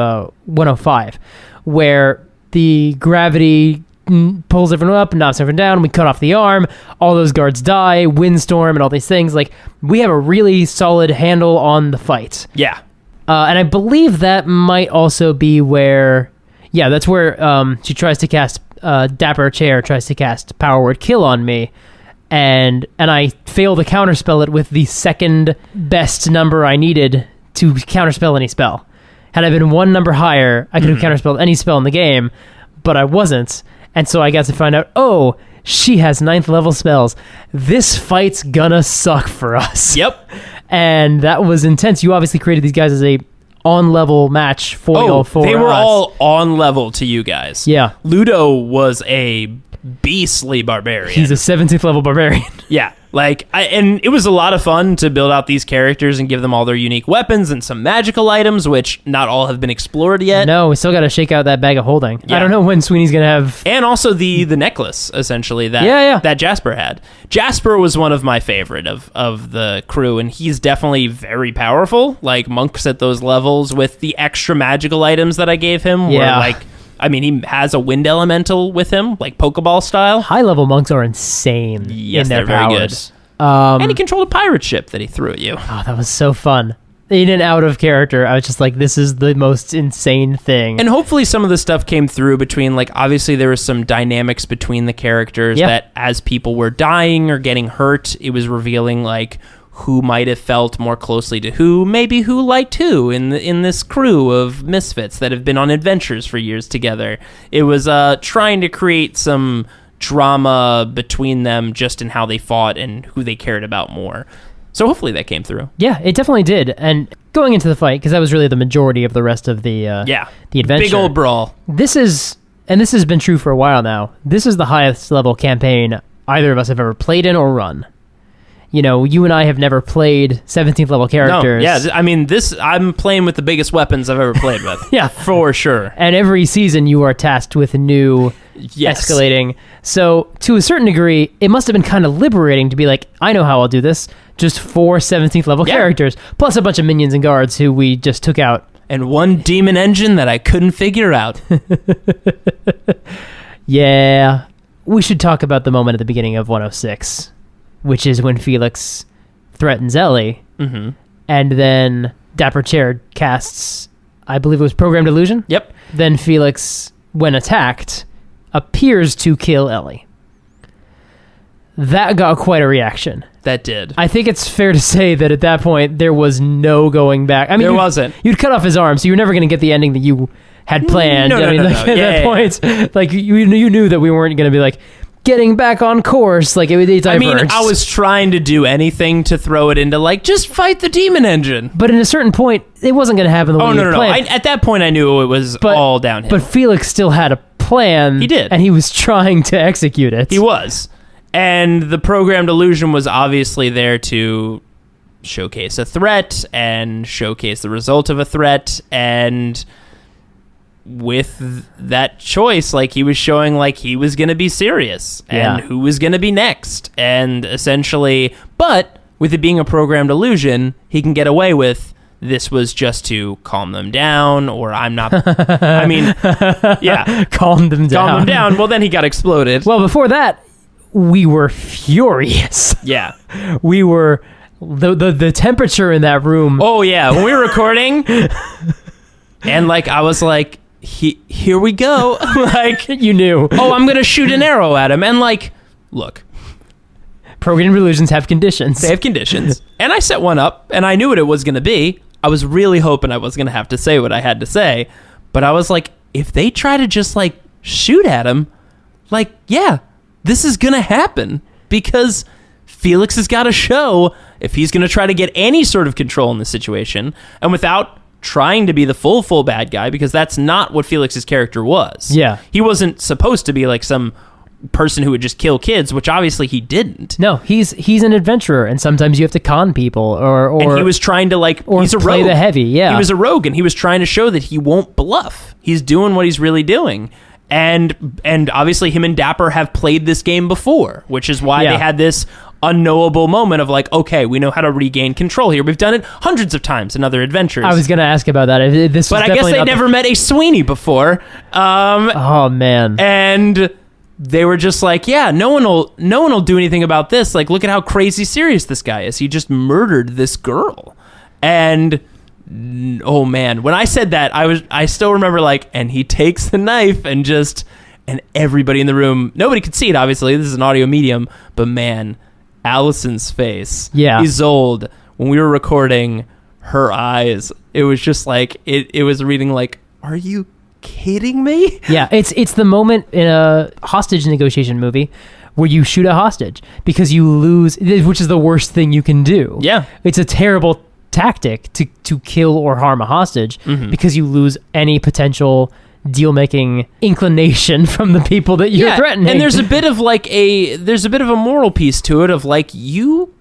105, where the gravity pulls everyone up and knocks everyone down, and we cut off the arm, all those guards die, windstorm, and all these things. Like, we have a really solid handle on the fight. Yeah. And I believe that might also be where... Yeah, that's where she tries to cast... Dapper Chair tries to cast Power Word Kill on me, and I fail to counterspell it with the second best number I needed to counterspell any spell. Had I been one number higher, I could have counterspelled any spell in the game, but I wasn't. And so I got to find out, oh, she has 9th level spells. This fight's gonna suck for us. Yep. And that was intense. You obviously created these guys as a on-level match foil for they were us. all on level to you guys. Yeah. Ludo was a beastly barbarian. He's a 17th level barbarian. Yeah. And it was a lot of fun to build out these characters and give them all their unique weapons and some magical items, which not all have been explored yet. No, we still got to shake out that bag of holding. Yeah. I don't know when Sweeney's going to have... And also the necklace, essentially, that Jasper had. Jasper was one of my favorite of the crew, and he's definitely very powerful, like monks at those levels, with the extra magical items that I gave him. Yeah. He has a wind elemental with him, like Pokeball style. High-level monks are insane Yes, in their they're powers. very good. And he controlled a pirate ship that he threw at you. Oh, that was so fun. In and out of character, I was just like, this is the most insane thing. And hopefully some of the stuff came through between, like, obviously there was some dynamics between the characters that as people were dying or getting hurt, it was revealing, like, who might have felt more closely to who, maybe who liked who in this crew of misfits that have been on adventures for years together. It was trying to create some drama between them just in how they fought and who they cared about more. So hopefully that came through. Yeah, it definitely did. And going into the fight, because that was really the majority of the rest of the adventure. Big old brawl. This has been true for a while now. This is the highest level campaign either of us have ever played in or run. You and I have never played 17th level characters. No, yeah, I'm playing with the biggest weapons I've ever played with. Yeah. For sure. And every season you are tasked with new Yes. escalating. So to a certain degree, it must have been kind of liberating to be like, I know how I'll do this. Just 4 17th level Yeah. characters, plus a bunch of minions and guards who we just took out. And one demon engine that I couldn't figure out. Yeah. We should talk about the moment at the beginning of 106, which is when Felix threatens Ellie, and then Dapper Chair casts, I believe it was Programmed Illusion? Yep. Then Felix, when attacked, appears to kill Ellie. That got quite a reaction. That did. I think it's fair to say that at that point, there was no going back. I mean, There wasn't. You'd cut off his arm, so you're never going to get the ending that you had planned. No, I mean, no, like, no. at Yeah, that point, like you knew that we weren't going to be like getting back on course. Like it diverged. I mean, I was trying to do anything to throw it into like, just fight the demon engine. but at a certain point, it wasn't going to happen the way Oh, you no, no, no. planned. At that point, I knew it was all downhill. But Felix still had a plan. He did. and he was trying to execute it. He was. And the Programmed Illusion was obviously there to showcase a threat and showcase the result of a threat. And with that choice, like, he was showing like he was going to be serious and Yeah. who was going to be next. And essentially, but with it being a Programmed Illusion, he can get away with, this was just to calm them down, or I'm not. I mean, yeah, Calm them down. calm them down. Well, then he got exploded. Well, before that, we were furious. Yeah. We were the temperature in that room. Oh yeah, when we were recording, and like I was like, here we go. Like, You knew. oh, I'm gonna shoot an arrow at him, and like, look, Programmed illusions have conditions. they have conditions, and I set one up, and I knew what it was gonna be. I was really hoping I was gonna have to say what I had to say, but I was like, if they try to just like shoot at him, like, yeah, this is gonna happen, because Felix has got to show if he's gonna try to get any sort of control in the situation, and without trying to be the full bad guy, because that's not what Felix's character was. Yeah. He wasn't supposed to be like some person who would just kill kids, which obviously he didn't. No, he's an adventurer, and sometimes you have to con people, or And he was trying to like, or he's a play rogue. the heavy. Yeah, He was a rogue, and he was trying to show that he won't bluff. He's doing what he's really doing. And obviously him and Dapper have played this game before, which is why Yeah. they had this unknowable moment of like, okay, we know how to regain control here. We've done it hundreds of times in other adventures. I was gonna ask about that. This was but I guess definitely they not never met a Sweeney before. Oh man. And they were just like, yeah, no one will do anything about this. Like, look at how crazy serious this guy is. He just murdered this girl. And oh man, when I said that, I still remember like, and he takes the knife and everybody in the room, nobody could see it, obviously, this is an audio medium, but man, Allison's face, Yeah. Ysolde, when we were recording, her eyes, it was just like, it was reading like, are you kidding me? Yeah, it's the moment in a hostage negotiation movie where you shoot a hostage because you lose, which is the worst thing you can do. Yeah. It's a terrible tactic to kill or harm a hostage because you lose any potential deal-making inclination from the people that you're threatening. And there's a bit of a moral piece to it of like, you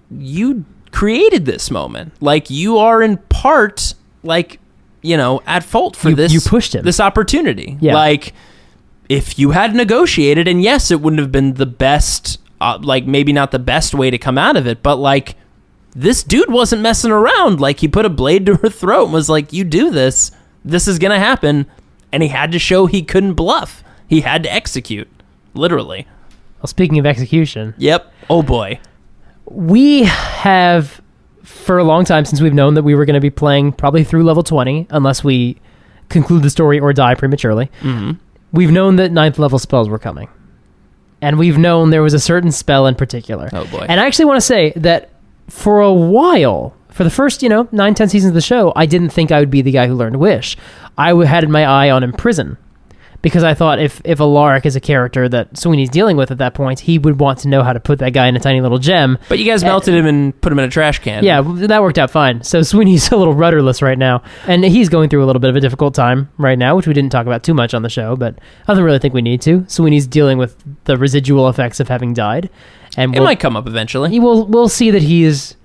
created this moment. Like, you are in part, like, you know, at fault for this. You pushed him. This opportunity. Yeah. Like, if you had negotiated, and yes, it wouldn't have been the best, like, maybe not the best way to come out of it, but like, this dude wasn't messing around. Like, he put a blade to her throat and was like, you do this, this is gonna happen. And he had to show he couldn't bluff. He had to execute. Literally. Well, speaking of execution, Yep. Oh boy. we have, for a long time, since we've known that we were going to be playing probably through level 20, unless we conclude the story or die prematurely, we've known that 9th level spells were coming. And we've known there was a certain spell in particular. Oh, boy. And I actually want to say that for a while, for the first, 9, 10 seasons of the show, I didn't think I would be the guy who learned Wish. I had my eye on Imprison, because I thought if Alaric is a character that Sweeney's dealing with at that point, he would want to know how to put that guy in a tiny little gem. But you guys melted him and put him in a trash can. Yeah, that worked out fine. So Sweeney's a little rudderless right now, and he's going through a little bit of a difficult time right now, which we didn't talk about too much on the show, but I don't really think we need to. Sweeney's dealing with the residual effects of having died, and It might come up eventually. we'll see that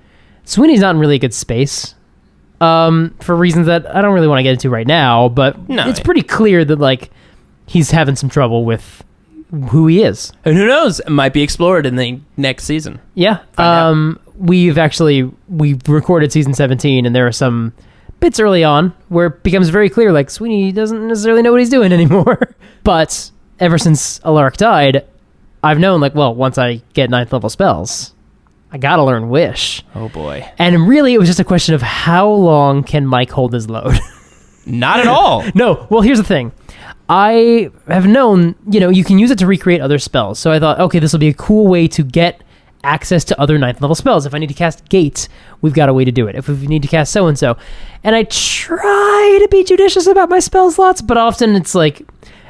Sweeney's not in really a good space, for reasons that I don't really want to get into right now, but No. it's pretty clear that, like, he's having some trouble with who he is. And who knows? It might be explored in the next season. Yeah. We recorded season 17, and there are some bits early on where it becomes very clear, like, Sweeney doesn't necessarily know what he's doing anymore. But ever since Alaric died, I've known, like, well, once I get 9th level spells, I gotta learn Wish. Oh boy. And really, it was just a question of how long can Mike hold his load? Not at all. No. Well, here's the thing. I have known, you can use it to recreate other spells. So I thought, okay, this will be a cool way to get access to other 9th level spells. If I need to cast Gate, we've got a way to do it. If we need to cast so-and-so. And I try to be judicious about my spell slots, but often it's like,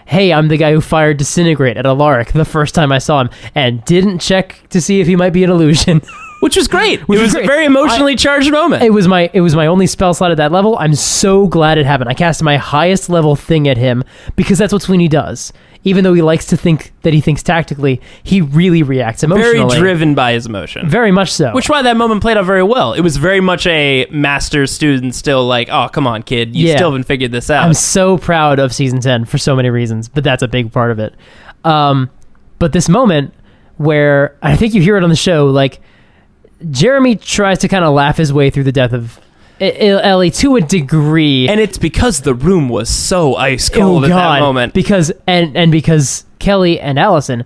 hey, I'm the guy who fired Disintegrate at Alaric the first time I saw him and didn't check to see if he might be an illusion. Which was great. It was a very emotionally charged moment. It was my only spell slot at that level. I'm so glad it happened. I cast my highest level thing at him because that's what Sweeney does. Even though he likes to think that he thinks tactically, he really reacts emotionally. Very driven by his emotion. Very much so. Which is why that moment played out very well. It was very much a master student still like, oh, come on, kid. You still haven't figured this out. I'm so proud of season 10 for so many reasons, but that's a big part of it. But this moment where, I think you hear it on the show, like, Jeremy tries to kind of laugh his way through the death of Ellie to a degree, and it's because the room was so ice cold at that moment. Because Kelly and Allison,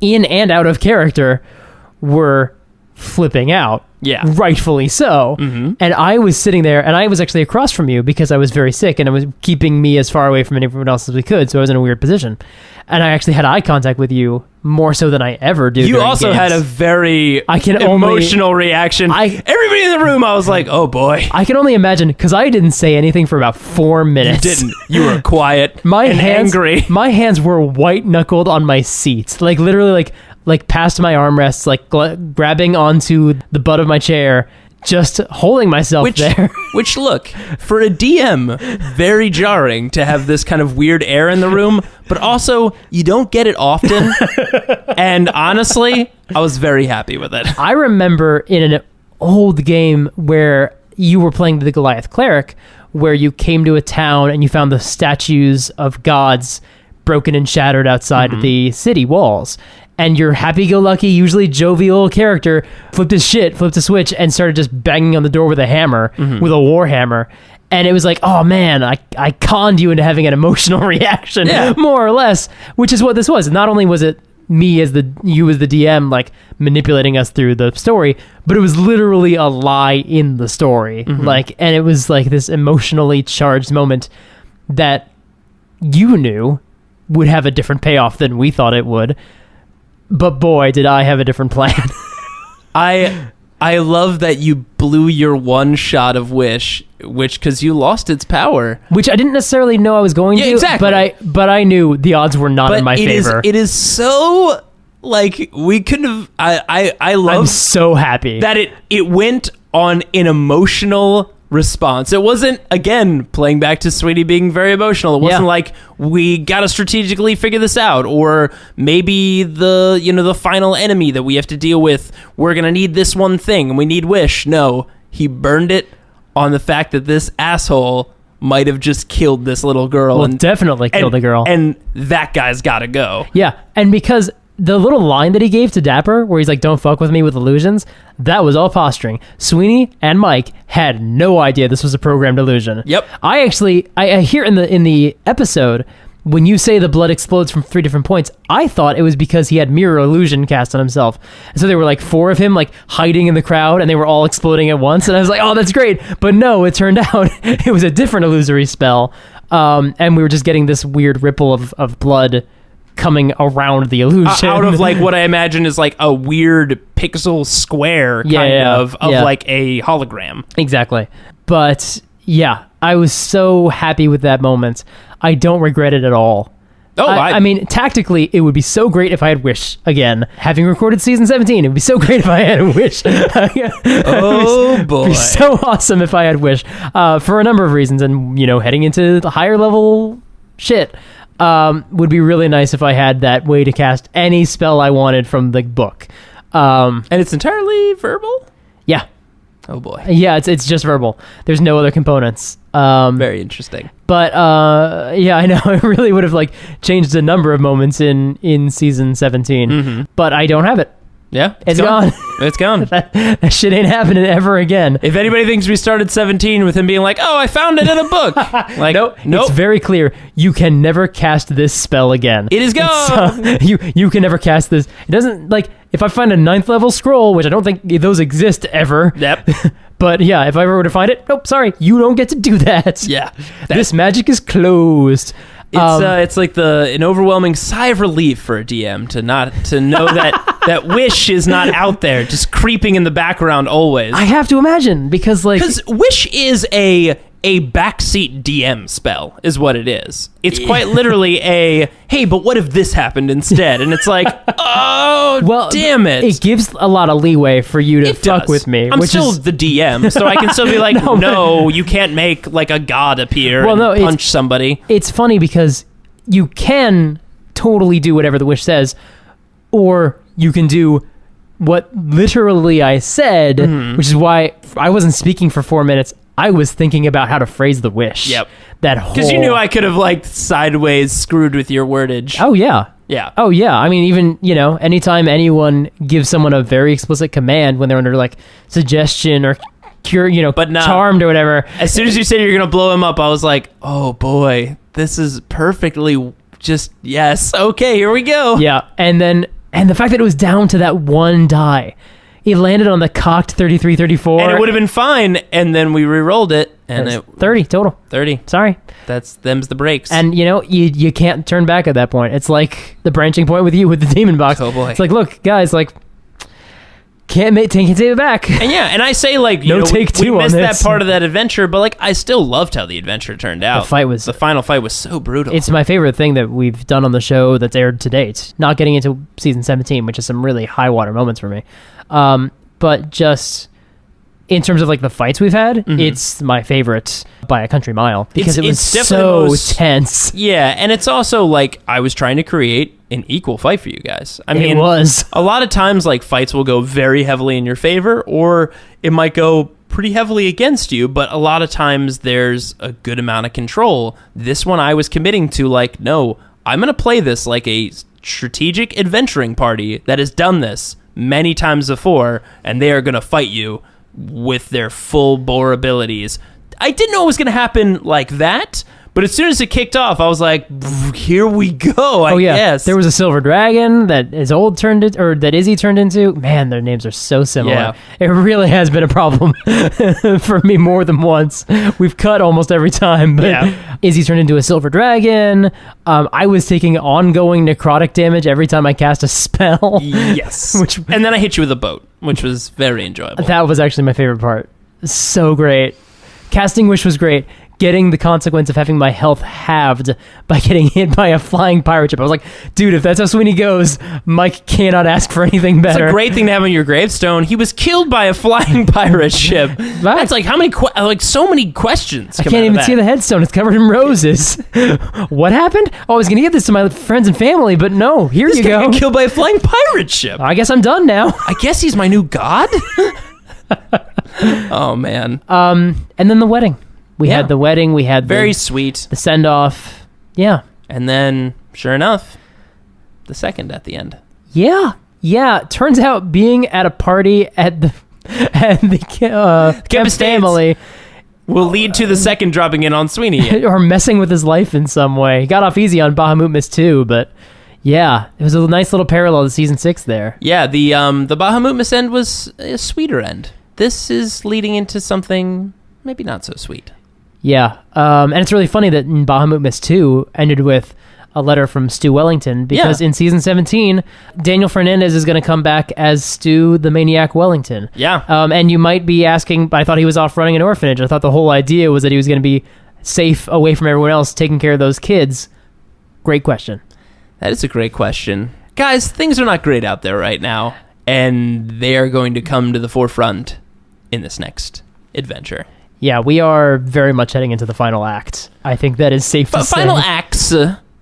in and out of character, were flipping out. Yeah, rightfully so. Mm-hmm. And I was sitting there, and I was actually across from you because I was very sick, and it was keeping me as far away from everyone else as we could. So I was in a weird position, and I actually had eye contact with you more so than I ever do. You also had a very emotional reaction. Everybody in the room, I was like, oh boy. I can only imagine, because I didn't say anything for about 4 minutes. You didn't. You were quiet angry. My hands were white knuckled on my seat, like literally like past my armrests, like grabbing onto the butt of my chair, just holding myself there. Which, look, for a DM, very jarring to have this kind of weird air in the room, but also, you don't get it often. And honestly, I was very happy with it. I remember in an old game where you were playing the Goliath Cleric, where you came to a town and you found the statues of gods broken and shattered outside of the city walls. And your happy-go-lucky, usually jovial character flipped a switch, and started just banging on the door with a hammer, with a war hammer. And it was like, oh man, I conned you into having an emotional reaction, more or less, which is what this was. Not only was it me you as the DM, like, manipulating us through the story, but it was literally a lie in the story. And it was like this emotionally charged moment that you knew would have a different payoff than we thought it would. But boy, did I have a different plan. I love that you blew your one shot of Wish, because you lost its power. Which I didn't necessarily know I was going to. Exactly. But I knew the odds were not in my favor. It is so, like, we couldn't have... I love... I'm so happy. That it went on an emotional response. It wasn't, again, playing back to Sweeney being very emotional. It wasn't like, we gotta strategically figure this out, or maybe the final enemy that we have to deal with, we're gonna need this one thing and we need Wish. No, he burned it on the fact that this asshole might have just killed this little girl. Well, definitely killed the girl. And that guy's gotta go. Yeah, and because the little line that he gave to Dapper, where he's like, don't fuck with me with illusions, that was all posturing. Sweeney and Mike had no idea this was a programmed illusion. Yep. I hear in the episode, when you say the blood explodes from 3 different points, I thought it was because he had mirror illusion cast on himself. And so there were like 4 of him, like, hiding in the crowd, and they were all exploding at once. And I was like, oh, that's great. But no, it turned out it was a different illusory spell. And we were just getting this weird ripple of blood coming around the illusion. Out of, like, what I imagine is like a weird pixel square of like a hologram. Exactly. But yeah, I was so happy with that moment. I don't regret it at all. Oh, I mean, tactically, it would be so great if I had Wish again. Having recorded season 17, it would be so great if I had a Wish. Oh, boy. It would be so awesome if I had Wish. For a number of reasons. And, heading into the higher level shit, would be really nice if I had that way to cast any spell I wanted from the book. And it's entirely verbal? Yeah. Oh, boy. Yeah, it's just verbal. There's no other components. Very interesting. But yeah, I know it really would have like changed a number of moments in season 17. But I don't have it. Yeah, It's gone. It's gone. that shit ain't happening ever again. If anybody thinks we started 17 with him being like, "Oh, I found it in a book," like, Nope. nope, It's very clear. You can never cast this spell again. it is gone. So, you can never cast this. It doesn't like if I find a 9th level scroll, which I don't think those exist ever. Yep. But yeah, if I ever were to find it, nope, sorry, you don't get to do that. Yeah. This magic is closed. It's like an overwhelming sigh of relief for a DM to know that wish is not out there, just creeping in the background always. I have to imagine because wish is a backseat DM spell, is what it is. It's quite literally hey, but what if this happened instead? And it's like, oh, well, damn it. It gives a lot of leeway for you to It fuck does. with me. I'm which still is, the DM, so I can still be like, no, you can't make like a god appear and punch somebody. It's funny because you can totally do whatever the wish says, or you can do what literally I said, which is why I wasn't speaking for 4 minutes. I was thinking about how to phrase the wish. Yep. That whole... Because you knew I could have like sideways screwed with your wordage. Oh, yeah. Yeah. Oh, yeah. I mean, even, anytime anyone gives someone a very explicit command when they're under, like, suggestion or cure, But nah. charmed or whatever. As soon as you said you're going to blow him up, I was like, oh boy, this is perfectly just, yes. Okay, here we go. Yeah. And the fact that it was down to that one die. It landed on the cocked 33-34. And it would have been fine, and then we re-rolled it, and it 30 total. 30. Sorry. Them's the breaks. And, you can't turn back at that point. It's like the branching point with you with the demon box. Oh, boy. It's like, look, guys, like, can't take it back. And yeah, and I say like, take we two on missed that this. part of that adventure, but like I still loved how the adventure turned out. The final fight was so brutal. It's my favorite thing that we've done on the show that's aired to date. Not getting into season 17, which is some really high water moments for me. But just in terms of like the fights we've had, it's my favorite by a country mile because it was so tense. Yeah, and it's also like I was trying to create an equal fight for you guys. I mean, it was. A lot of times like fights will go very heavily in your favor, or it might go pretty heavily against you, but a lot of times there's a good amount of control. This one I was committing to like, no, I'm going to play this like a strategic adventuring party that has done this many times before, and they are going to fight you with their full bore abilities. I didn't know it was going to happen like that, but as soon as it kicked off, I was like, here we go, I guess. There was a silver dragon that that Izzy turned into. Man, their names are so similar. Yeah. It really has been a problem for me more than once. We've cut almost every time, but Izzy turned into a silver dragon. I was taking ongoing necrotic damage every time I cast a spell. Yes. And then I hit you with a boat, which was very enjoyable. That was actually my favorite part. So great. Casting Wish was great. Getting the consequence of having my health halved by getting hit by a flying pirate ship. I was like, dude, if that's how Sweeney goes, Mike cannot ask for anything better. It's a great thing to have on your gravestone. He was killed by a flying pirate ship. That's like how many, so many questions. I can't even see the headstone. It's covered in roses. What happened? Oh, I was going to give this to my friends and family, but no, here you go. Got killed by a flying pirate ship. I guess I'm done now. I guess he's my new god. Oh, man. And then the wedding. We had the wedding. We had very sweet. The send off. Yeah. And then, sure enough, the second at the end. Yeah. Yeah. Turns out being at a party at the Kemp family will lead to the second dropping in on Sweeney. Or messing with his life in some way. He got off easy on Bahamut Mist 2, but yeah, it was a nice little parallel to season 6 there. Yeah, the Bahamut Mist end was a sweeter end. This is leading into something maybe not so sweet. Yeah, and it's really funny that in Bahamut Mist 2 ended with a letter from Stu Wellington, because in season 17, Daniel Fernandez is going to come back as Stu the Maniac Wellington. Yeah. And you might be asking, I thought he was off running an orphanage. I thought the whole idea was that he was going to be safe away from everyone else, taking care of those kids. Great question. That is a great question. Guys, things are not great out there right now, and they are going to come to the forefront in this next adventure. Yeah, we are very much heading into the final act. I think that is safe to say. Final acts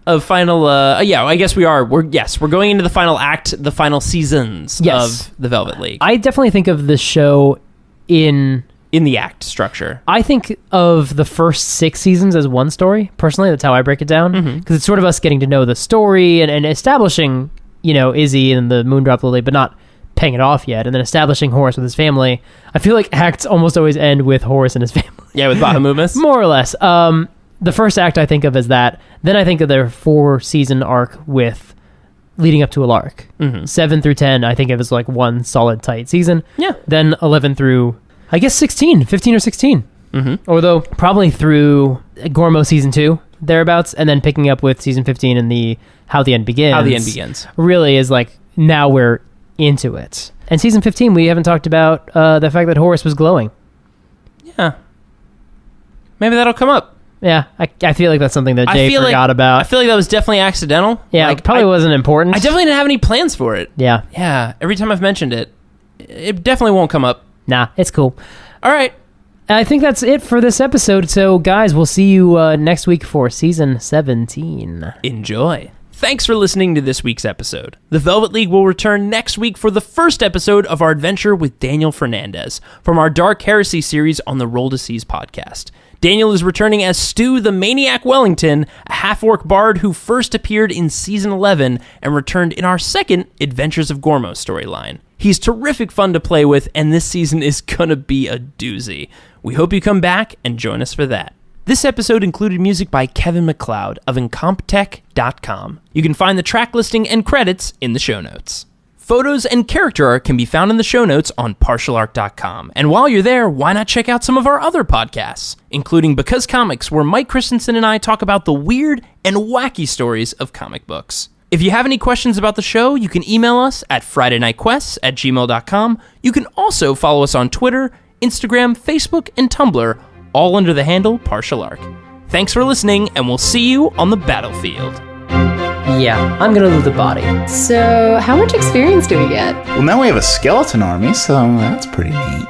of final... I guess we are. We're going into the final act, the final seasons of the Velvet League. I definitely think of the show in in the act structure. I think of the first 6 seasons as one story. Personally, that's how I break it down. Because it's sort of us getting to know the story and establishing, Izzy and the Moondrop Lily, but not paying it off yet. And then establishing Horus with his family. I feel like acts almost always end with Horus and his family. Yeah, with Bahamutmus. More or less. The first act I think of as that. Then I think of their 4-season arc with leading up to Alarc. 7 through 10 I think of as like one solid tight season. Yeah. Then 11 through, I guess 15 or 16. Although probably through Gormo season 2, thereabouts, and then picking up with season 15 and the How the End Begins. How the End Begins. Really is like, now we're into it. And season 15, we haven't talked about the fact that Horus was glowing. Yeah. Maybe that'll come up. Yeah, I feel like that's something that Jay forgot about. I feel like that was definitely accidental. Yeah, like, it probably wasn't important. I definitely didn't have any plans for it. Yeah. Yeah, every time I've mentioned it, it definitely won't come up. Nah, it's cool. All right. I think that's it for this episode. So, guys, we'll see you next week for season 17. Enjoy. Thanks for listening to this week's episode. The Velvet League will return next week for the first episode of our adventure with Daniel Fernandez from our Dark Heresy series on the Roll to Seize podcast. Daniel is returning as Stu the Maniac Wellington, a half-orc bard who first appeared in Season 11 and returned in our second Adventures of Gormo storyline. He's terrific fun to play with, and this season is gonna be a doozy. We hope you come back and join us for that. This episode included music by Kevin MacLeod of Incomptech.com. You can find the track listing and credits in the show notes. Photos and character art can be found in the show notes on partialart.com. And while you're there, why not check out some of our other podcasts, including Because Comics, where Mike Christensen and I talk about the weird and wacky stories of comic books. If you have any questions about the show, you can email us at FridayNightQuests@gmail.com. You can also follow us on Twitter, Instagram, Facebook, and Tumblr, all under the handle Partial Arc. Thanks for listening, and we'll see you on the battlefield. Yeah, I'm gonna loot the body. So, how much experience do we get? Well, now we have a skeleton army, so that's pretty neat.